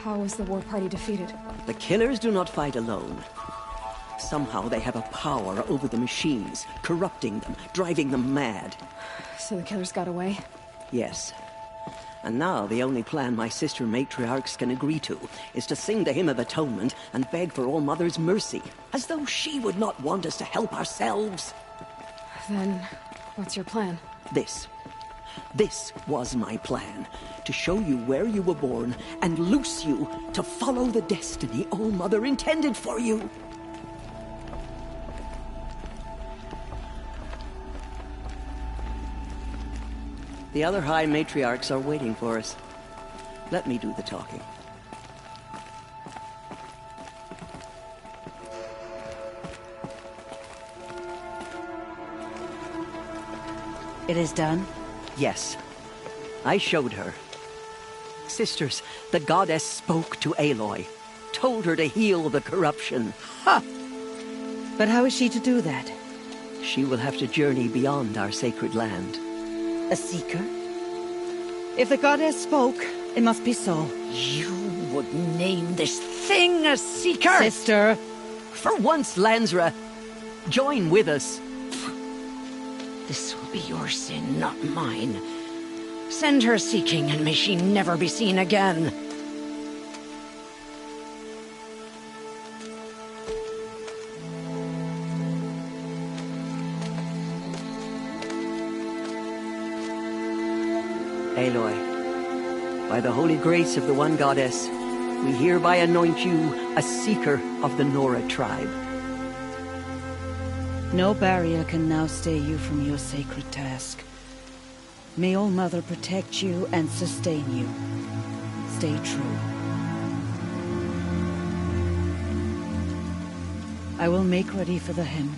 How was the war party defeated? The killers do not fight alone. Somehow they have a power over the machines, corrupting them, driving them mad. So the killers got away? Yes. And now the only plan my sister matriarchs can agree to is to sing the Hymn of Atonement and beg for All-Mother's mercy, as though she would not want us to help ourselves. Then, what's your plan? This was my plan. To show you where you were born and loose you to follow the destiny All-Mother intended for you. The other High Matriarchs are waiting for us. Let me do the talking. It is done? Yes. I showed her. Sisters, the goddess spoke to Aloy. Told her to heal the corruption. Ha! But how is she to do that? She will have to journey beyond our sacred land. A seeker? If the goddess spoke, it must be so. You would name this thing a seeker? Sister! For once, Lansra, join with us. This will be your sin, not mine. Send her seeking, and may she never be seen again. Aloy, by the holy grace of the One Goddess, we hereby anoint you a seeker of the Nora tribe. No barrier can now stay you from your sacred task. May All Mother protect you and sustain you. Stay true. I will make ready for the hymn.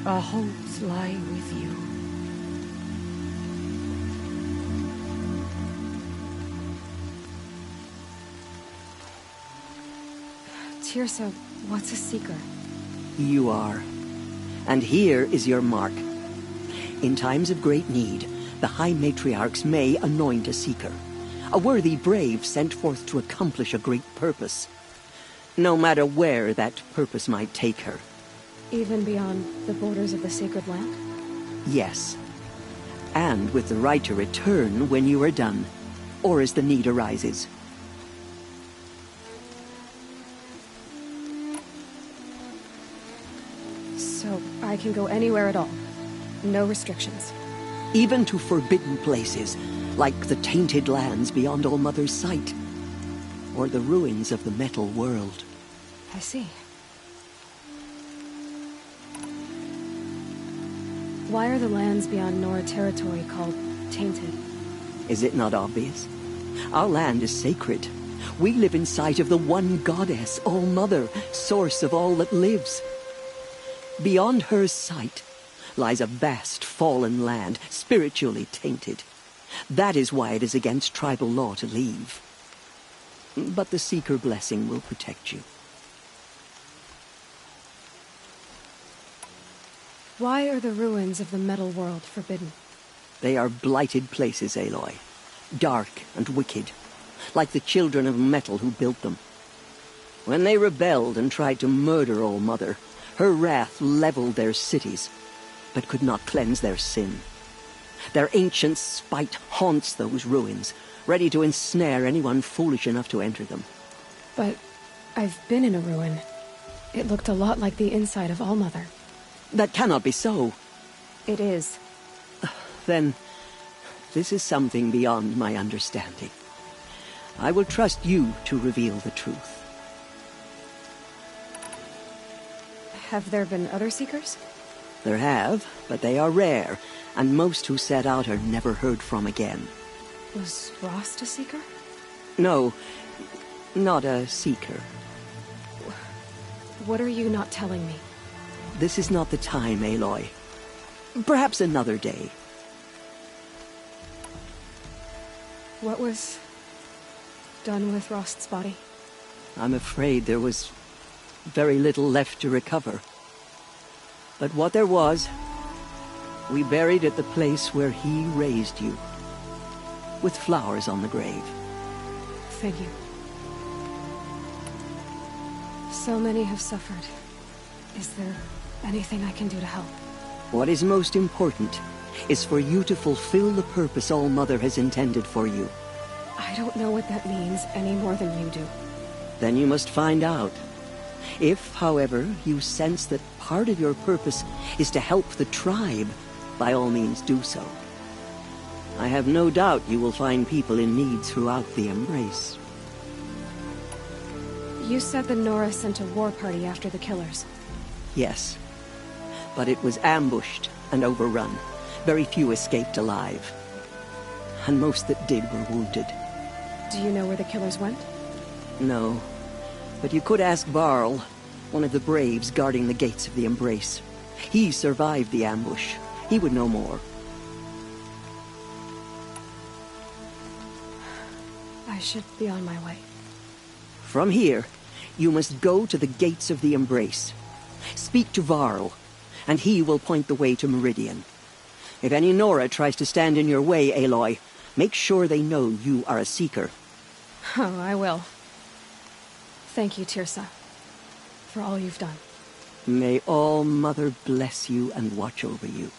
Our hopes lie with you. Tirsa, what's a seeker? You are. And here is your mark. In times of great need, the High Matriarchs may anoint a seeker. A worthy brave sent forth to accomplish a great purpose. No matter where that purpose might take her. Even beyond the borders of the sacred land? Yes. And with the right to return when you are done, or as the need arises. So, I can go anywhere at all? No restrictions? Even to forbidden places, like the tainted lands beyond All Mother's sight. Or the ruins of the metal world. I see. Why are the lands beyond Nora territory called tainted? Is it not obvious? Our land is sacred. We live in sight of the One Goddess, All Mother, source of all that lives. Beyond her sight lies a vast fallen land, spiritually tainted. That is why it is against tribal law to leave. But the Seeker blessing will protect you. Why are the ruins of the metal world forbidden? They are blighted places, Aloy. Dark and wicked, like the children of metal who built them. When they rebelled and tried to murder All Mother, her wrath leveled their cities, but could not cleanse their sin. Their ancient spite haunts those ruins, ready to ensnare anyone foolish enough to enter them. But I've been in a ruin. It looked a lot like the inside of All Mother. That cannot be so. It is. Then, this is something beyond my understanding. I will trust you to reveal the truth. Have there been other Seekers? There have, but they are rare, and most who set out are never heard from again. Was Rost a Seeker? No, not a Seeker. What are you not telling me? This is not the time, Aloy. Perhaps another day. What was done with Rost's body? I'm afraid there was very little left to recover. But what there was, we buried at the place where he raised you, with flowers on the grave. Thank you. So many have suffered. Is there anything I can do to help? What is most important is for you to fulfill the purpose All Mother has intended for you. I don't know what that means any more than you do. Then you must find out. If, however, you sense that part of your purpose is to help the tribe, by all means do so. I have no doubt you will find people in need throughout the Embrace. You said the Nora sent a war party after the killers. Yes. But it was ambushed and overrun. Very few escaped alive. And most that did were wounded. Do you know where the killers went? No. But you could ask Varl, one of the braves guarding the gates of the Embrace. He survived the ambush. He would know more. I should be on my way. From here, you must go to the gates of the Embrace. Speak to Varl, and he will point the way to Meridian. If any Nora tries to stand in your way, Aloy, make sure they know you are a Seeker. Oh, I will. Thank you, Tirsa, for all you've done. May All Mother bless you and watch over you.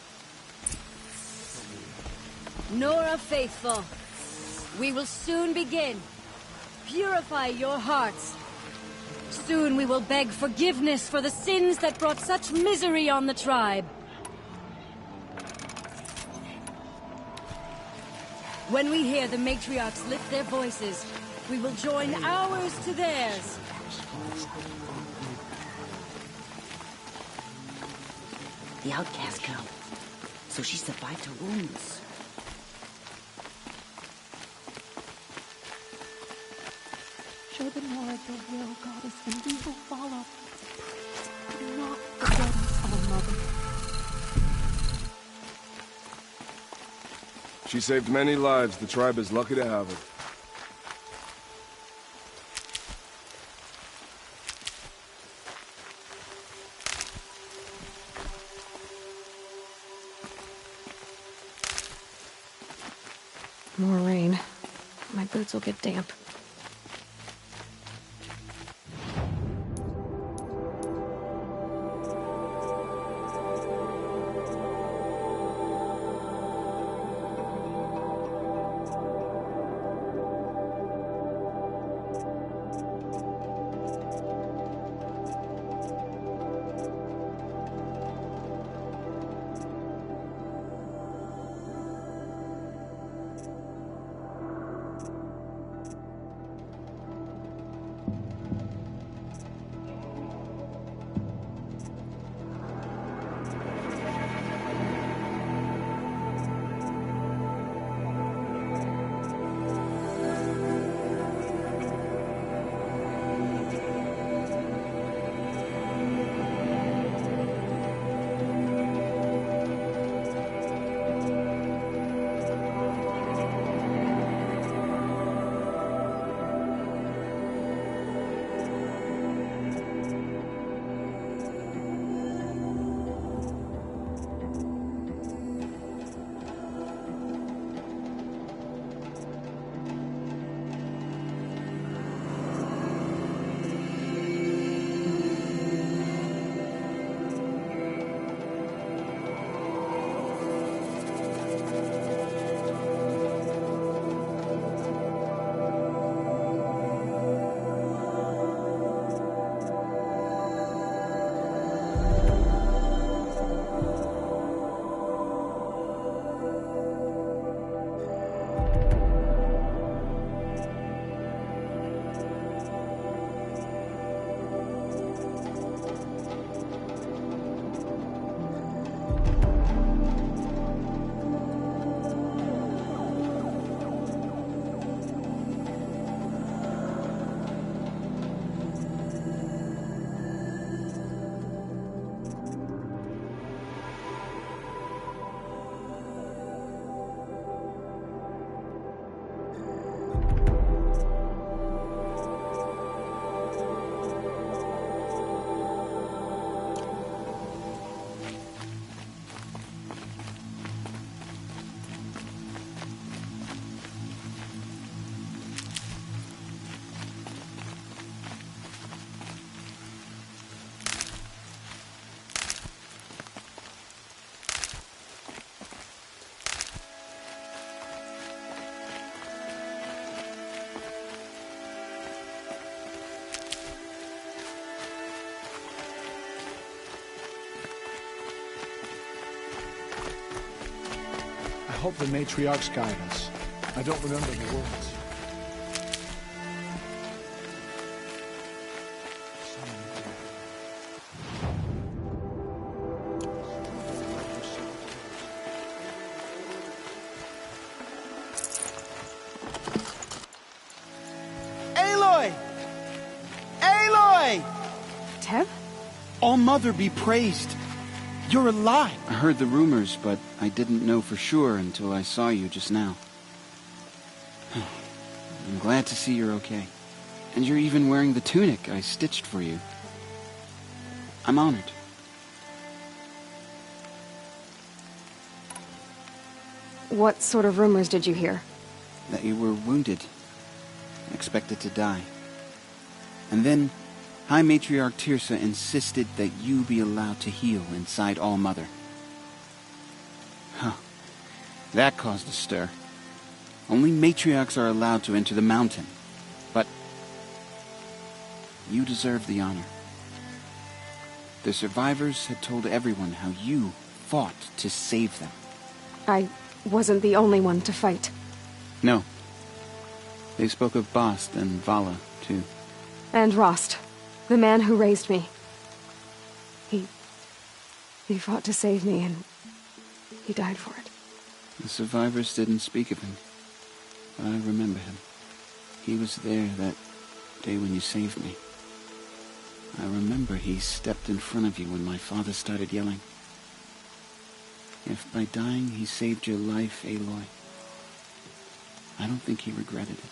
Nora Faithful, we will soon begin. Purify your hearts. Soon we will beg forgiveness for the sins that brought such misery on the tribe. When we hear the matriarchs lift their voices, we will join ours to theirs. The outcast girl. So she survived her wounds. Show the Nora your will, goddess, and we will follow. Do not forget us, All Mother. She saved many lives. The tribe is lucky to have her. More rain. My boots will get damp. I hope the matriarchs guide us. I don't remember the words. Aloy! Aloy! Tev? All Mother be praised. You're alive. I heard the rumors, but I didn't know for sure until I saw you just now. I'm glad to see you're okay. And you're even wearing the tunic I stitched for you. I'm honored. What sort of rumors did you hear? That you were wounded. Expected to die. And then High Matriarch Tirsa insisted that you be allowed to heal inside All-Mother. Huh. That caused a stir. Only matriarchs are allowed to enter the mountain. But you deserve the honor. The survivors had told everyone how you fought to save them. I wasn't the only one to fight. No. They spoke of Bast and Vala, too. And Rost, the man who raised me. He fought to save me, and he died for it. The survivors didn't speak of him, but I remember him. He was there that day when you saved me. I remember he stepped in front of you when my father started yelling. If by dying he saved your life, Aloy, I don't think he regretted it.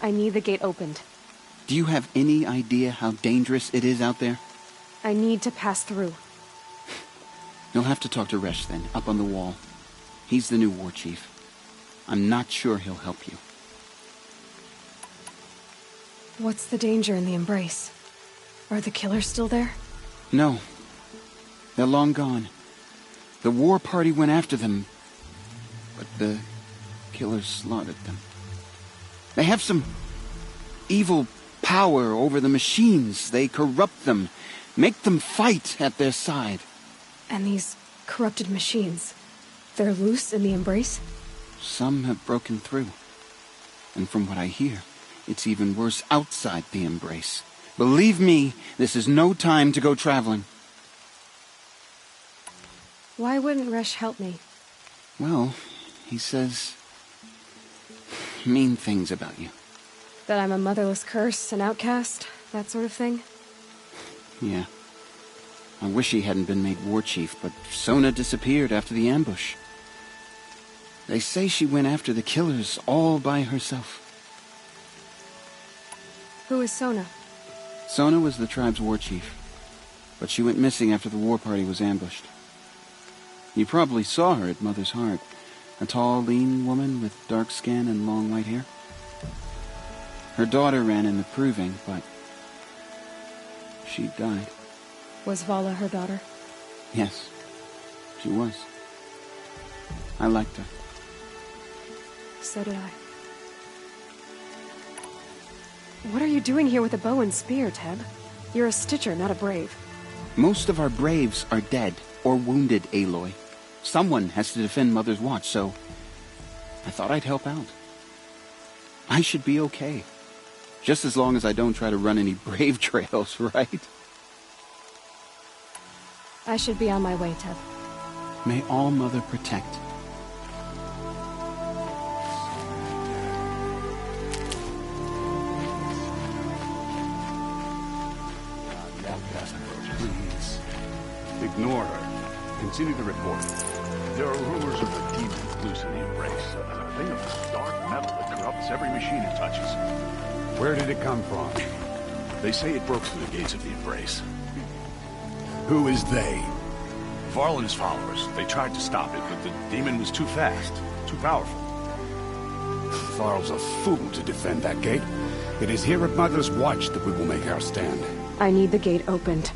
I need the gate opened. Do you have any idea how dangerous it is out there? I need to pass through. You'll have to talk to Resh then, up on the wall. He's the new war chief. I'm not sure he'll help you. What's the danger in the Embrace? Are the killers still there? No. They're long gone. The war party went after them, but the killers slaughtered them. They have some evil power over the machines. They corrupt them, make them fight at their side. And these corrupted machines, they're loose in the Embrace? Some have broken through. And from what I hear, it's even worse outside the Embrace. Believe me, this is no time to go traveling. Why wouldn't Resh help me? Well, he says mean things about you. That I'm a motherless curse, an outcast, that sort of thing? Yeah. I wish he hadn't been made war chief, but Sona disappeared after the ambush. They say she went after the killers all by herself. Who is Sona? Sona was the tribe's war chief, but she went missing after the war party was ambushed. You probably saw her at Mother's Heart. A tall, lean woman with dark skin and long white hair. Her daughter ran in the proving, but she died. Was Vala her daughter? Yes, she was. I liked her. So did I. What are you doing here with a bow and spear, Teb? You're a Stitcher, not a Brave. Most of our Braves are dead or wounded, Aloy. Someone has to defend Mother's Watch, so I thought I'd help out. I should be okay. Just as long as I don't try to run any Brave trails, right? I should be on my way, Teb. May All Mother protect. Please. Ignore her. Continue the report. There are rumors of a demon loose in the Embrace. A thing of dark metal that corrupts every machine it touches. Where did it come from? They say it broke through the gates of the Embrace. Who is they? Varl and his followers. They tried to stop it, but the demon was too fast, too powerful. Varl's a fool to defend that gate. It is here at Mother's Watch that we will make our stand. I need the gate opened.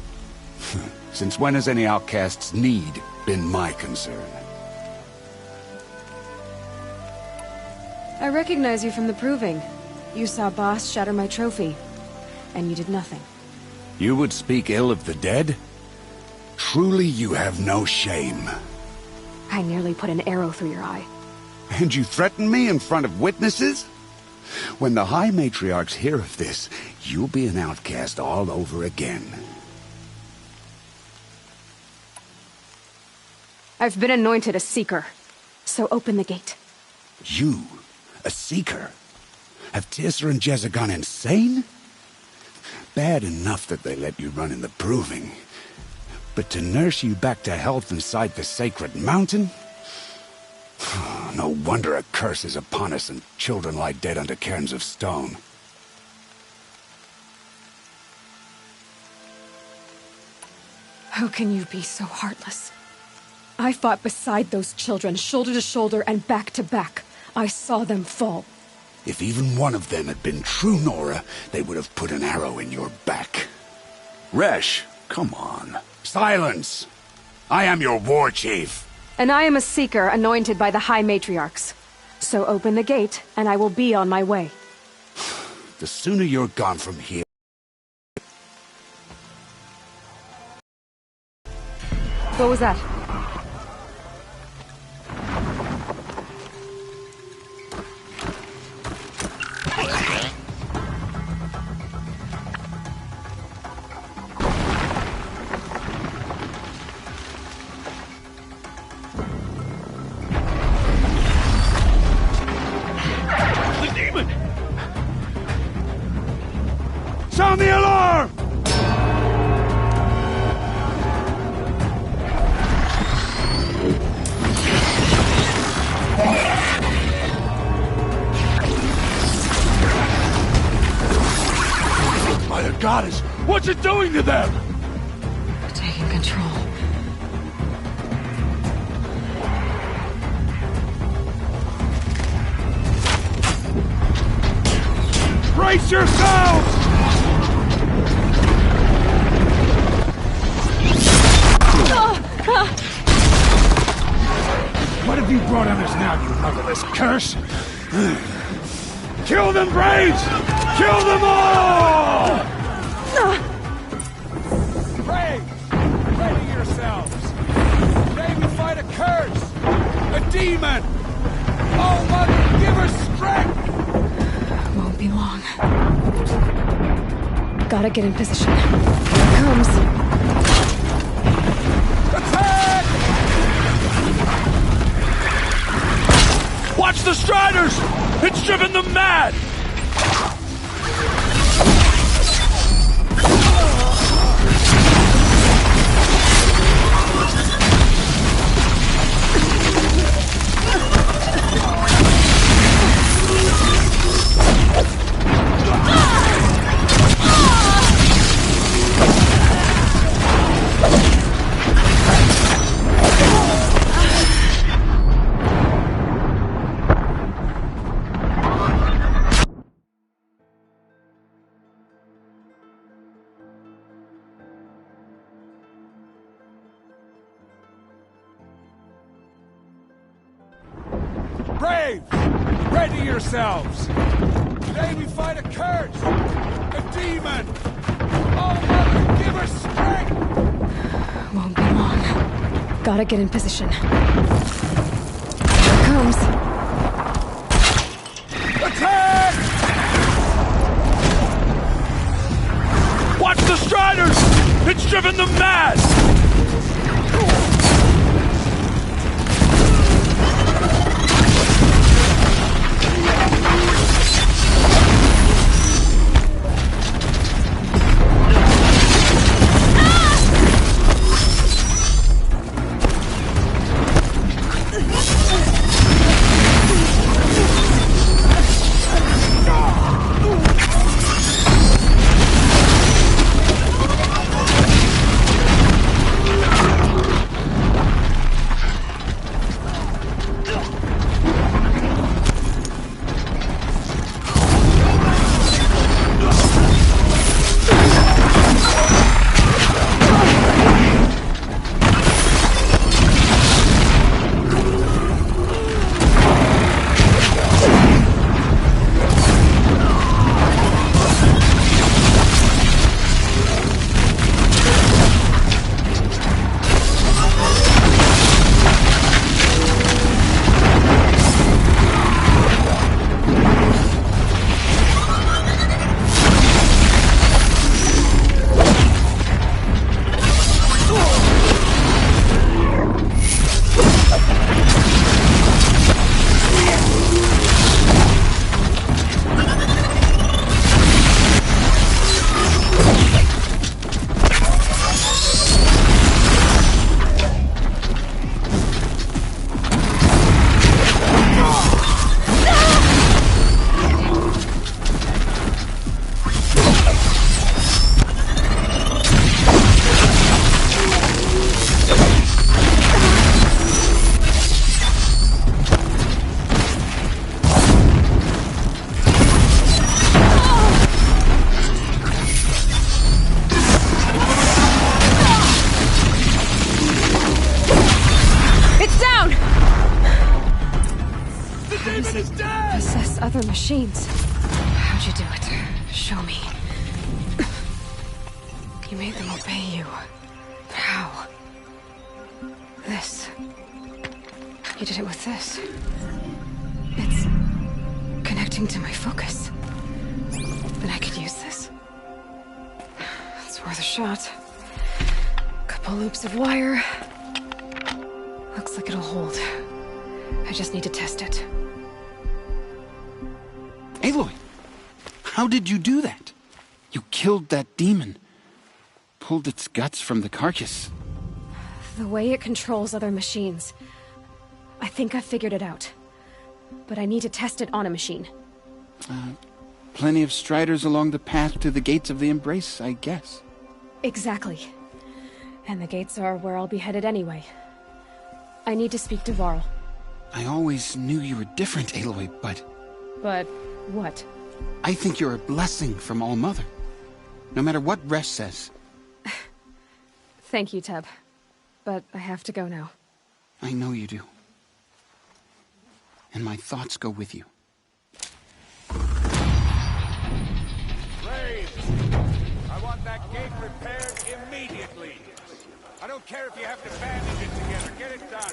Since when has any outcast's need been my concern? I recognize you from the proving. You saw Boss shatter my trophy, and you did nothing. You would speak ill of the dead? Truly you have no shame. I nearly put an arrow through your eye. And you threaten me in front of witnesses? When the High Matriarchs hear of this, you'll be an outcast all over again. I've been anointed a Seeker, so open the gate. You? A Seeker? Have Tirsa and Jezza gone insane? Bad enough that they let you run in the proving. But to nurse you back to health inside the sacred mountain? No wonder a curse is upon us and children lie dead under cairns of stone. How can you be so heartless? I fought beside those children, shoulder to shoulder and back to back. I saw them fall. If even one of them had been true Nora, they would have put an arrow in your back. Resh, come on. Silence! I am your war chief. And I am a seeker anointed by the High Matriarchs. So open the gate, and I will be on my way. The sooner you're gone from here... What was that? The demon! Sound the alarm! By the goddess, what's it doing to them? Taking control. Brace yourselves! What have you brought on us now, you motherless curse? Kill them, Braves! Kill them all! Braves! Ready yourselves! Today we fight a curse! A demon! Oh, Mother, give her strength! Won't be long. Gotta get in position. Here it comes. Attack! Watch the Striders! It's driven them mad! Braves! Ready yourselves! Today we fight a curse! A demon! Oh, Mother, give her strength! Won't be long. Gotta get in position. Here it comes. Attack! Watch the Striders! It's driven them mad! Demon is dead! Possess other machines. How'd you do it? Show me. You made them obey you. But how? This. You did it with this. It's connecting to my focus. Then I could use this. It's worth a shot. Couple loops of wire. Looks like it'll hold. I just need to test it. Aloy! How did you do that? You killed that demon. Pulled its guts from the carcass. The way it controls other machines. I think I figured it out. But I need to test it on a machine. Plenty of striders along the path to the gates of the Embrace, I guess. Exactly. And the gates are where I'll be headed anyway. I need to speak to Varl. I always knew you were different, Aloy, but... But what? I think you're a blessing from All-Mother. No matter what Resh says. Thank you, Teb. But I have to go now. I know you do. And my thoughts go with you. Braves! I want that gate repaired immediately. I don't care if you have to bandage it together. Get it done.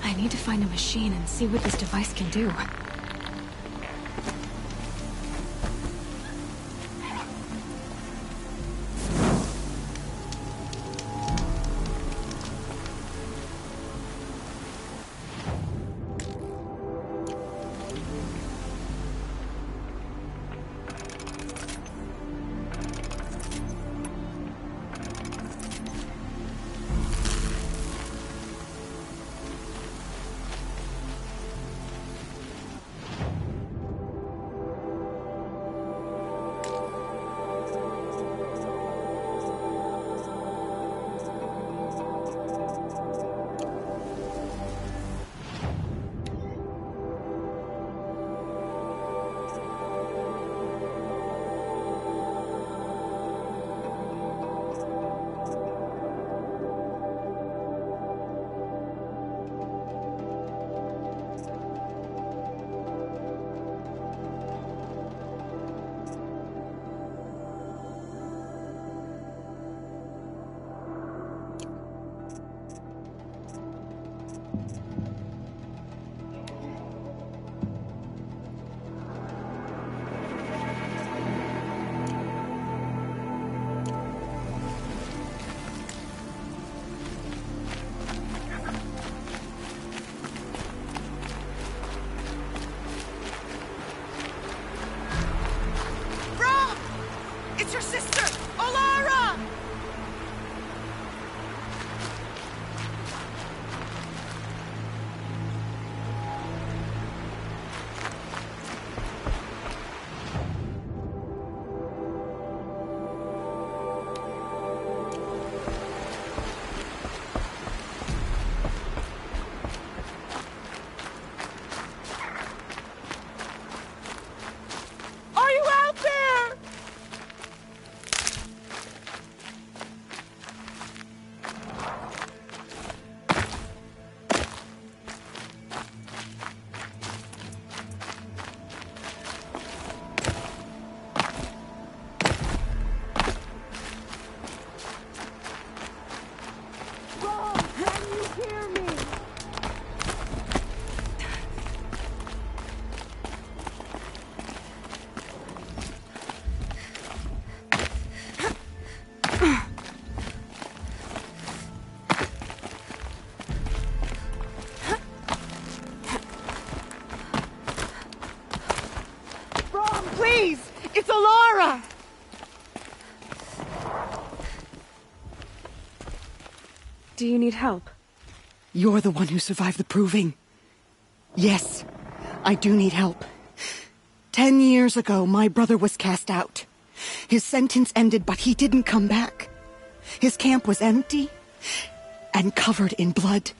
I need to find a machine and see what this device can do. Do you need help? You're the one who survived the proving. Yes, I do need help. 10 years ago, my brother was cast out. His sentence ended, but he didn't come back. His camp was empty and covered in blood.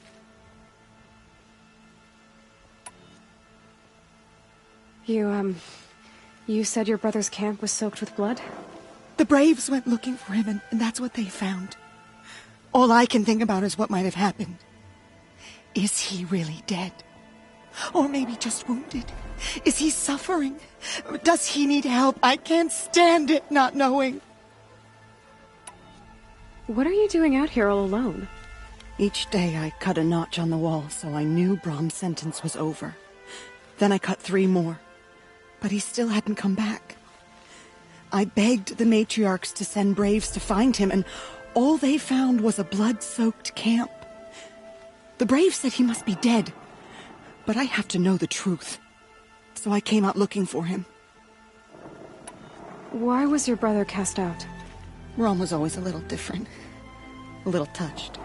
You said your brother's camp was soaked with blood? The Braves went looking for him, and that's what they found. All I can think about is what might have happened. Is he really dead? Or maybe just wounded? Is he suffering? Does he need help? I can't stand it not knowing. What are you doing out here all alone? Each day I cut a notch on the wall so I knew Brom's sentence was over. Then I cut 3 more. But he still hadn't come back. I begged the matriarchs to send Braves to find him, and all they found was a blood-soaked camp. The Braves said he must be dead, but I have to know the truth. So I came out looking for him. Why was your brother cast out? Brom was always a little different. A little touched.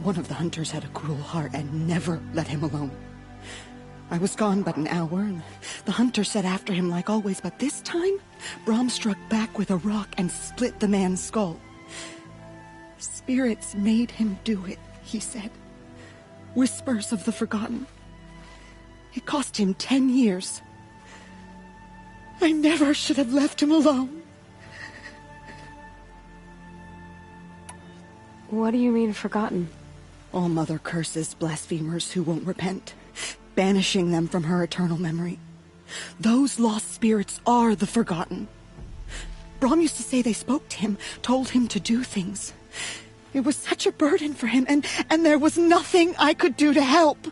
One of the hunters had a cruel heart and never let him alone. I was gone but an hour, and the hunter set after him like always, but this time, Brom struck back with a rock and split the man's skull. Spirits made him do it, he said. Whispers of the forgotten. It cost him 10 years. I never should have left him alone. What do you mean, forgotten? All-Mother curses blasphemers who won't repent, banishing them from her eternal memory. Those lost spirits are the forgotten. Brom used to say they spoke to him, told him to do things. It was such a burden for him, and there was nothing I could do to help.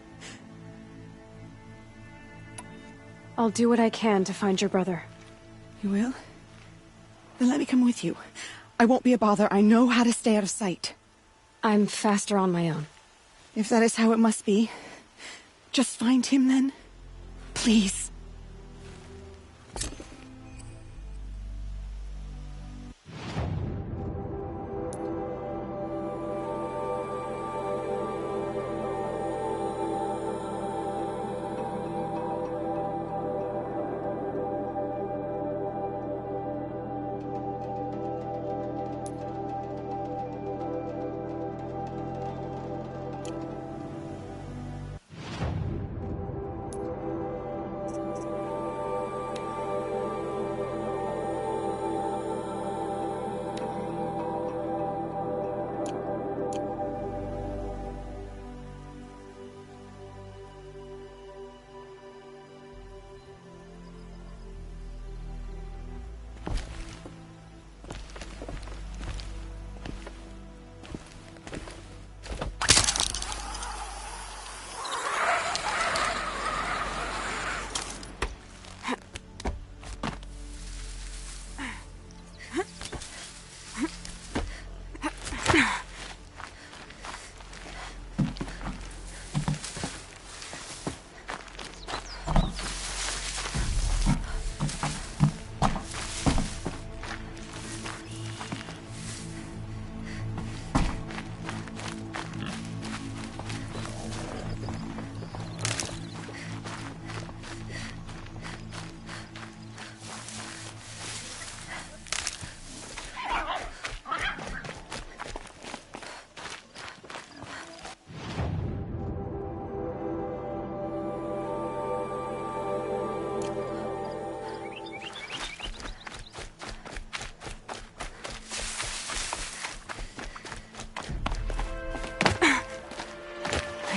I'll do what I can to find your brother. You will? Then let me come with you. I won't be a bother. I know how to stay out of sight. I'm faster on my own. If that is how it must be, just find him then. Please.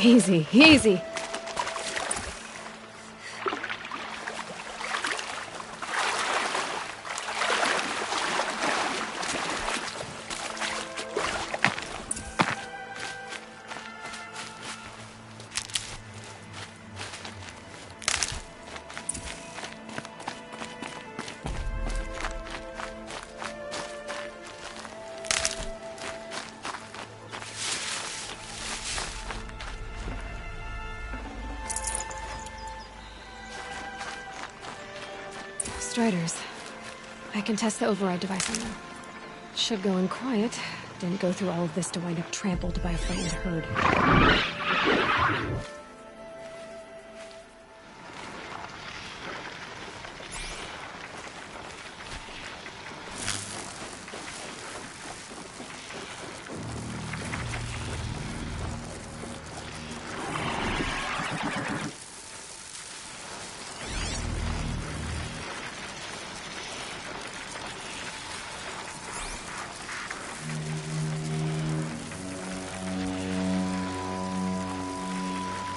Easy, easy. Striders. I can test the override device on them. Should go in quiet. didn't go through all of this to wind up trampled by a frightened herd.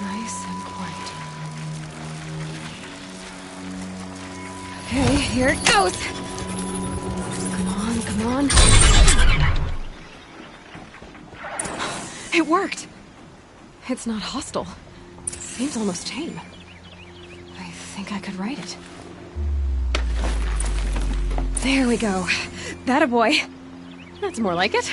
Nice and quiet. Okay, here it goes! Come on, come on. It worked! It's not hostile. Seems almost tame. I think I could ride it. There we go. That a boy. That's more like it.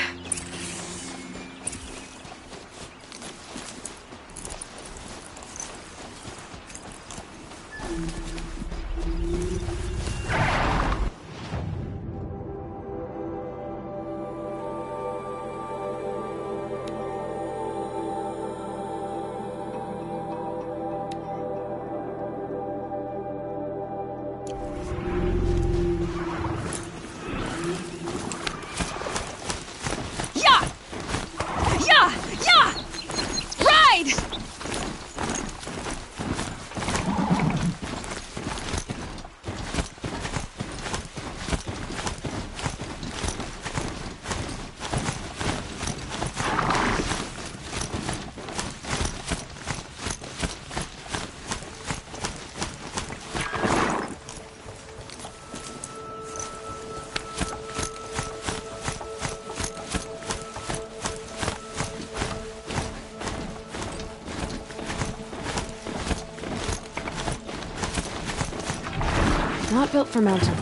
Not built for mountain.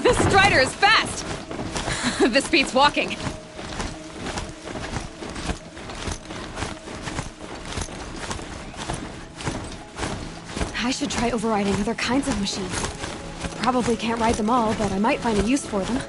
This strider is fast! This beats walking. I should try overriding other kinds of machines. Probably can't ride them all, but I might find a use for them.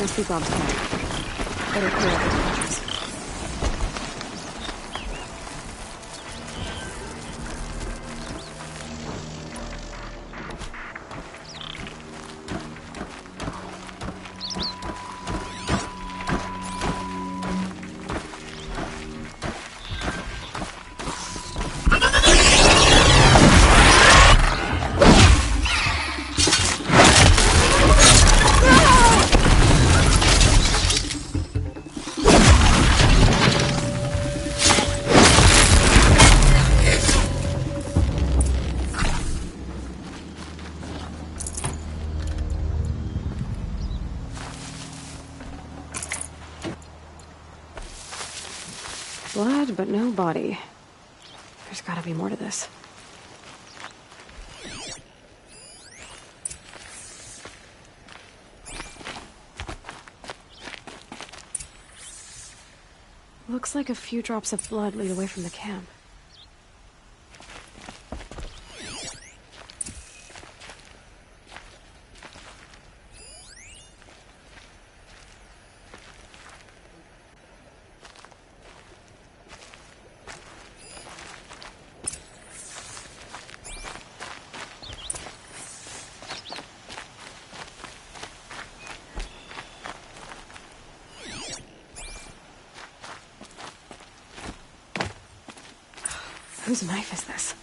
Must be Bob's car. Better clear up the temperatures. Blood, but no body. There's gotta be more to this. Looks like a few drops of blood lead away from the camp. Whose knife is this?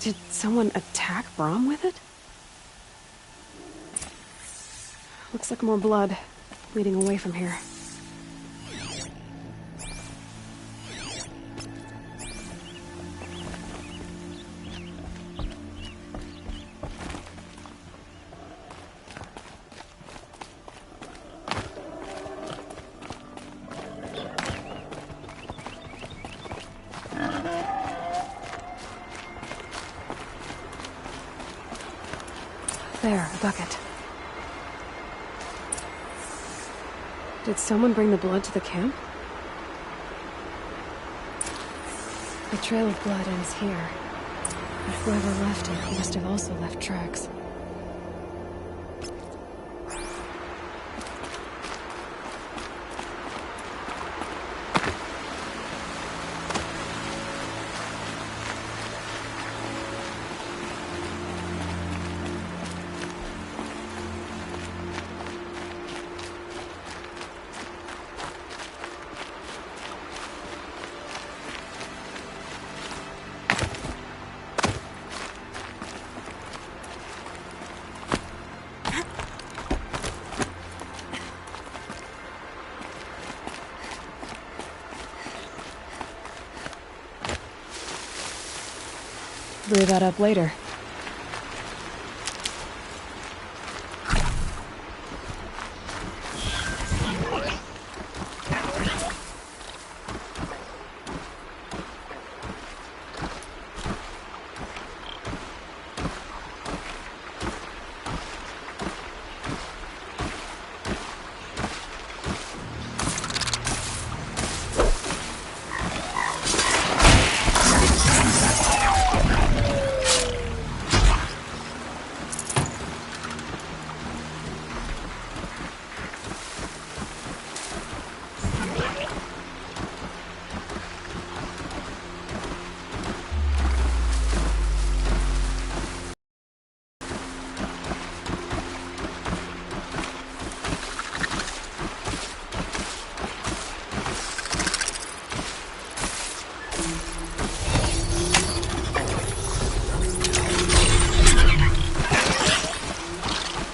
Did someone attack Brom with it? Looks like more blood leading away from here. There, a bucket. Did someone bring the blood to the camp? The trail of blood ends here, but whoever left it must have also left tracks. Brew that up later.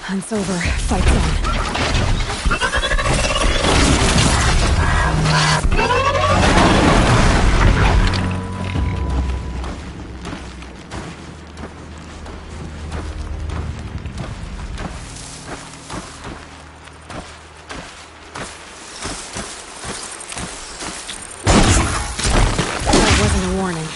Hunt's over. Fight's on. That wasn't a warning.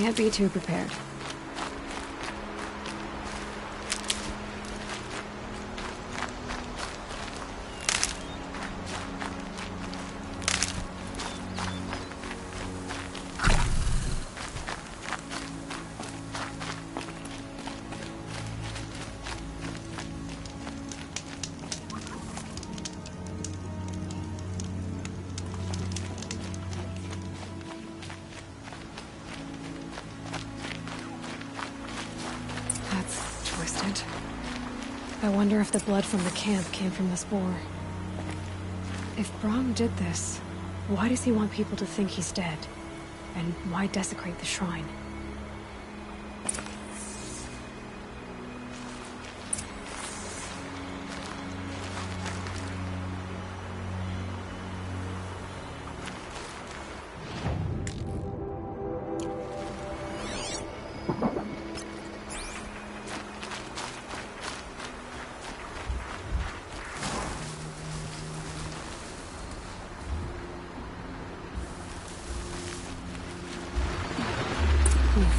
Can't be too prepared. I wonder if the blood from the camp came from the spore. If Brahm did this, why does he want people to think he's dead? And why desecrate the shrine?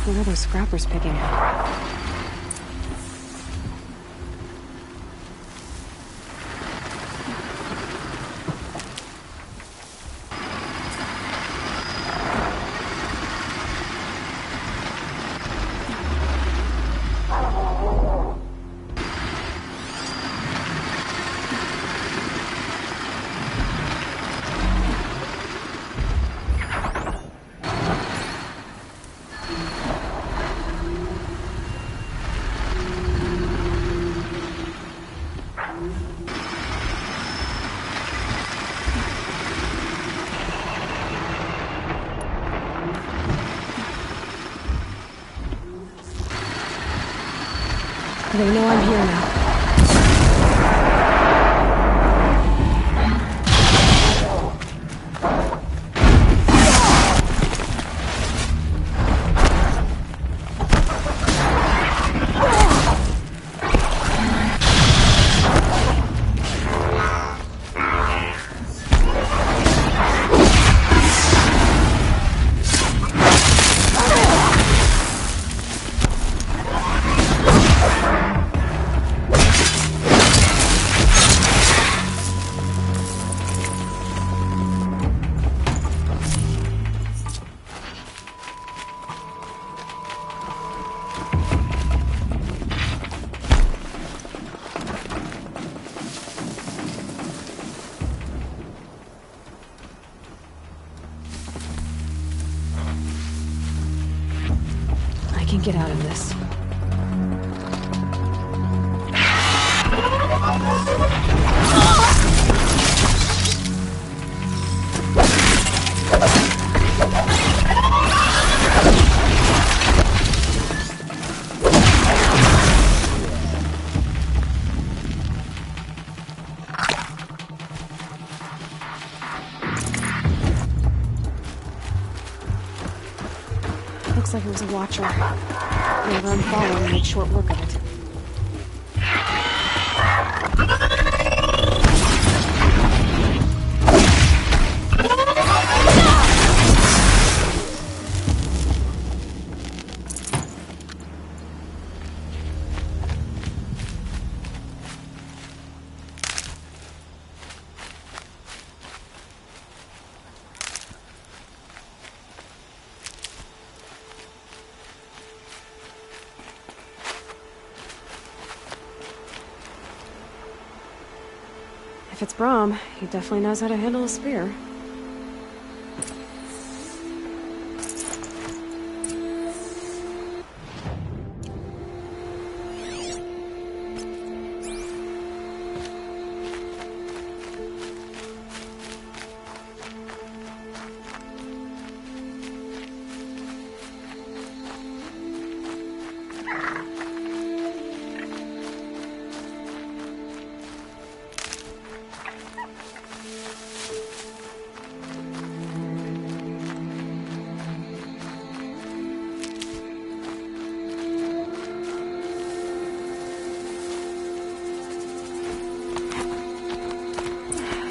What are those scrappers picking up? They know I'm here now. Get out of this. Looks like it was a watcher. Whoever I'm following made short work of it. If it's Brahm, he definitely knows how to handle a spear.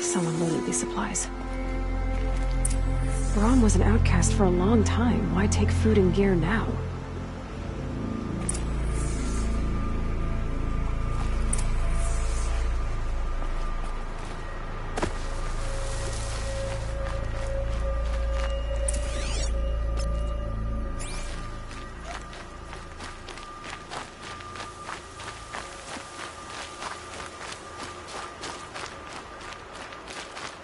Someone loaded these supplies. Brom was an outcast for a long time. Why take food and gear now?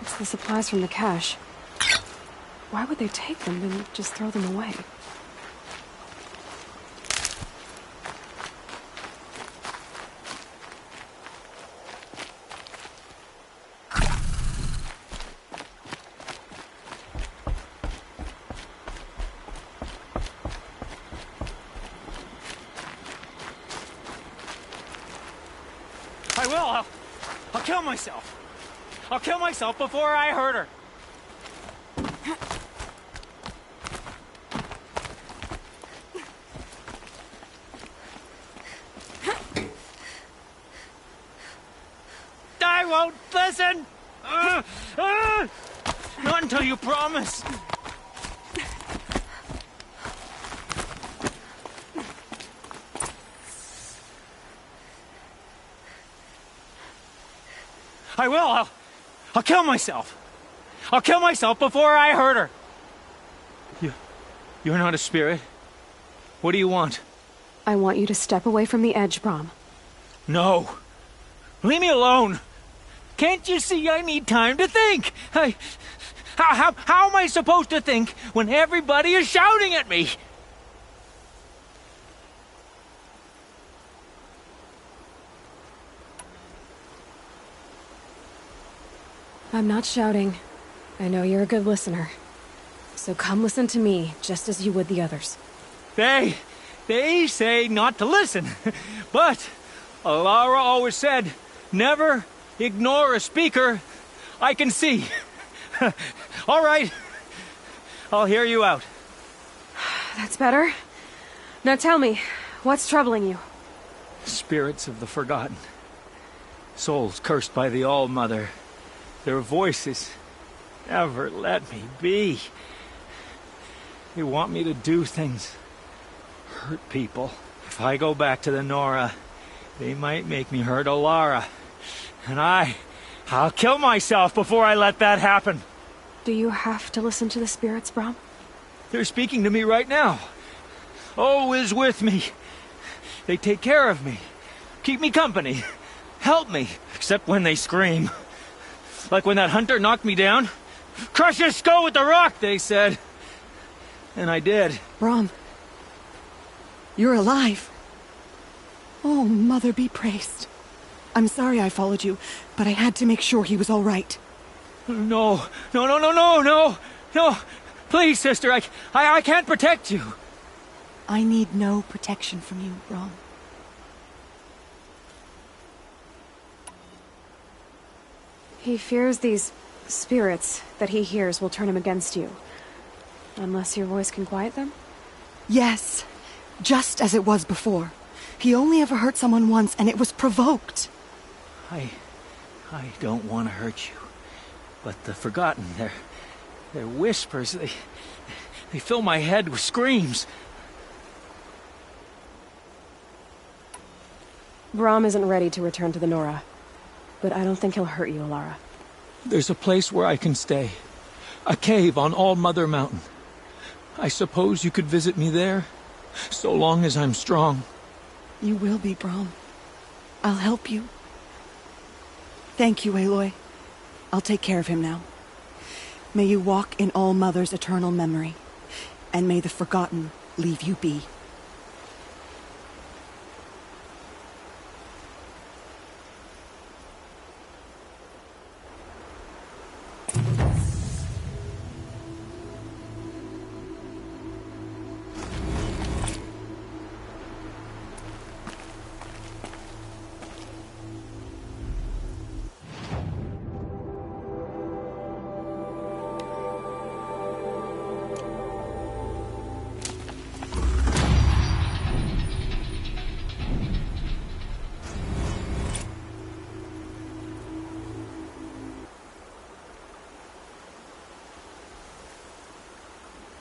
It's the supplies from the cache. Why would they take them and just throw them away? I will. I'll kill myself. I'll kill myself before I hurt her. I won't listen! Not until you promise. I will. I'll kill myself. I'll kill myself before I hurt her. You're not a spirit. What do you want? I want you to step away from the edge, Brom. No. Leave me alone. Can't you see I need time to think? How am I supposed to think when everybody is shouting at me? I'm not shouting. I know you're a good listener. So come listen to me, just as you would the others. They say not to listen. But Alara always said, never ignore a speaker I can see. All right. I'll hear you out. That's better. Now tell me, what's troubling you? Spirits of the forgotten. Souls cursed by the All-Mother. Their voices never let me be. They want me to do things. Hurt people. If I go back to the Nora, they might make me hurt Alara. And I'll kill myself before I let that happen. Do you have to listen to the spirits, Brom? They're speaking to me right now. O is with me. They take care of me. Keep me company. Help me. Except when they scream. Like when that hunter knocked me down. Crush his skull with the rock, they said. And I did. Brom. You're alive. Oh, Mother be praised. I'm sorry I followed you, but I had to make sure he was all right. No. Please, sister, I can't protect you. I need no protection from you, Brom. He fears these spirits that he hears will turn him against you. Unless your voice can quiet them? Yes, just as it was before. He only ever hurt someone once, and it was provoked. I don't want to hurt you. But the Forgotten, their whispers, they fill my head with screams. Brom isn't ready to return to the Nora. But I don't think he'll hurt you, Alara. There's a place where I can stay. A cave on All-Mother Mountain. I suppose you could visit me there? So long as I'm strong. You will be, Brom. I'll help you. Thank you, Aloy. I'll take care of him now. May you walk in All-Mother's eternal memory. And may the Forgotten leave you be.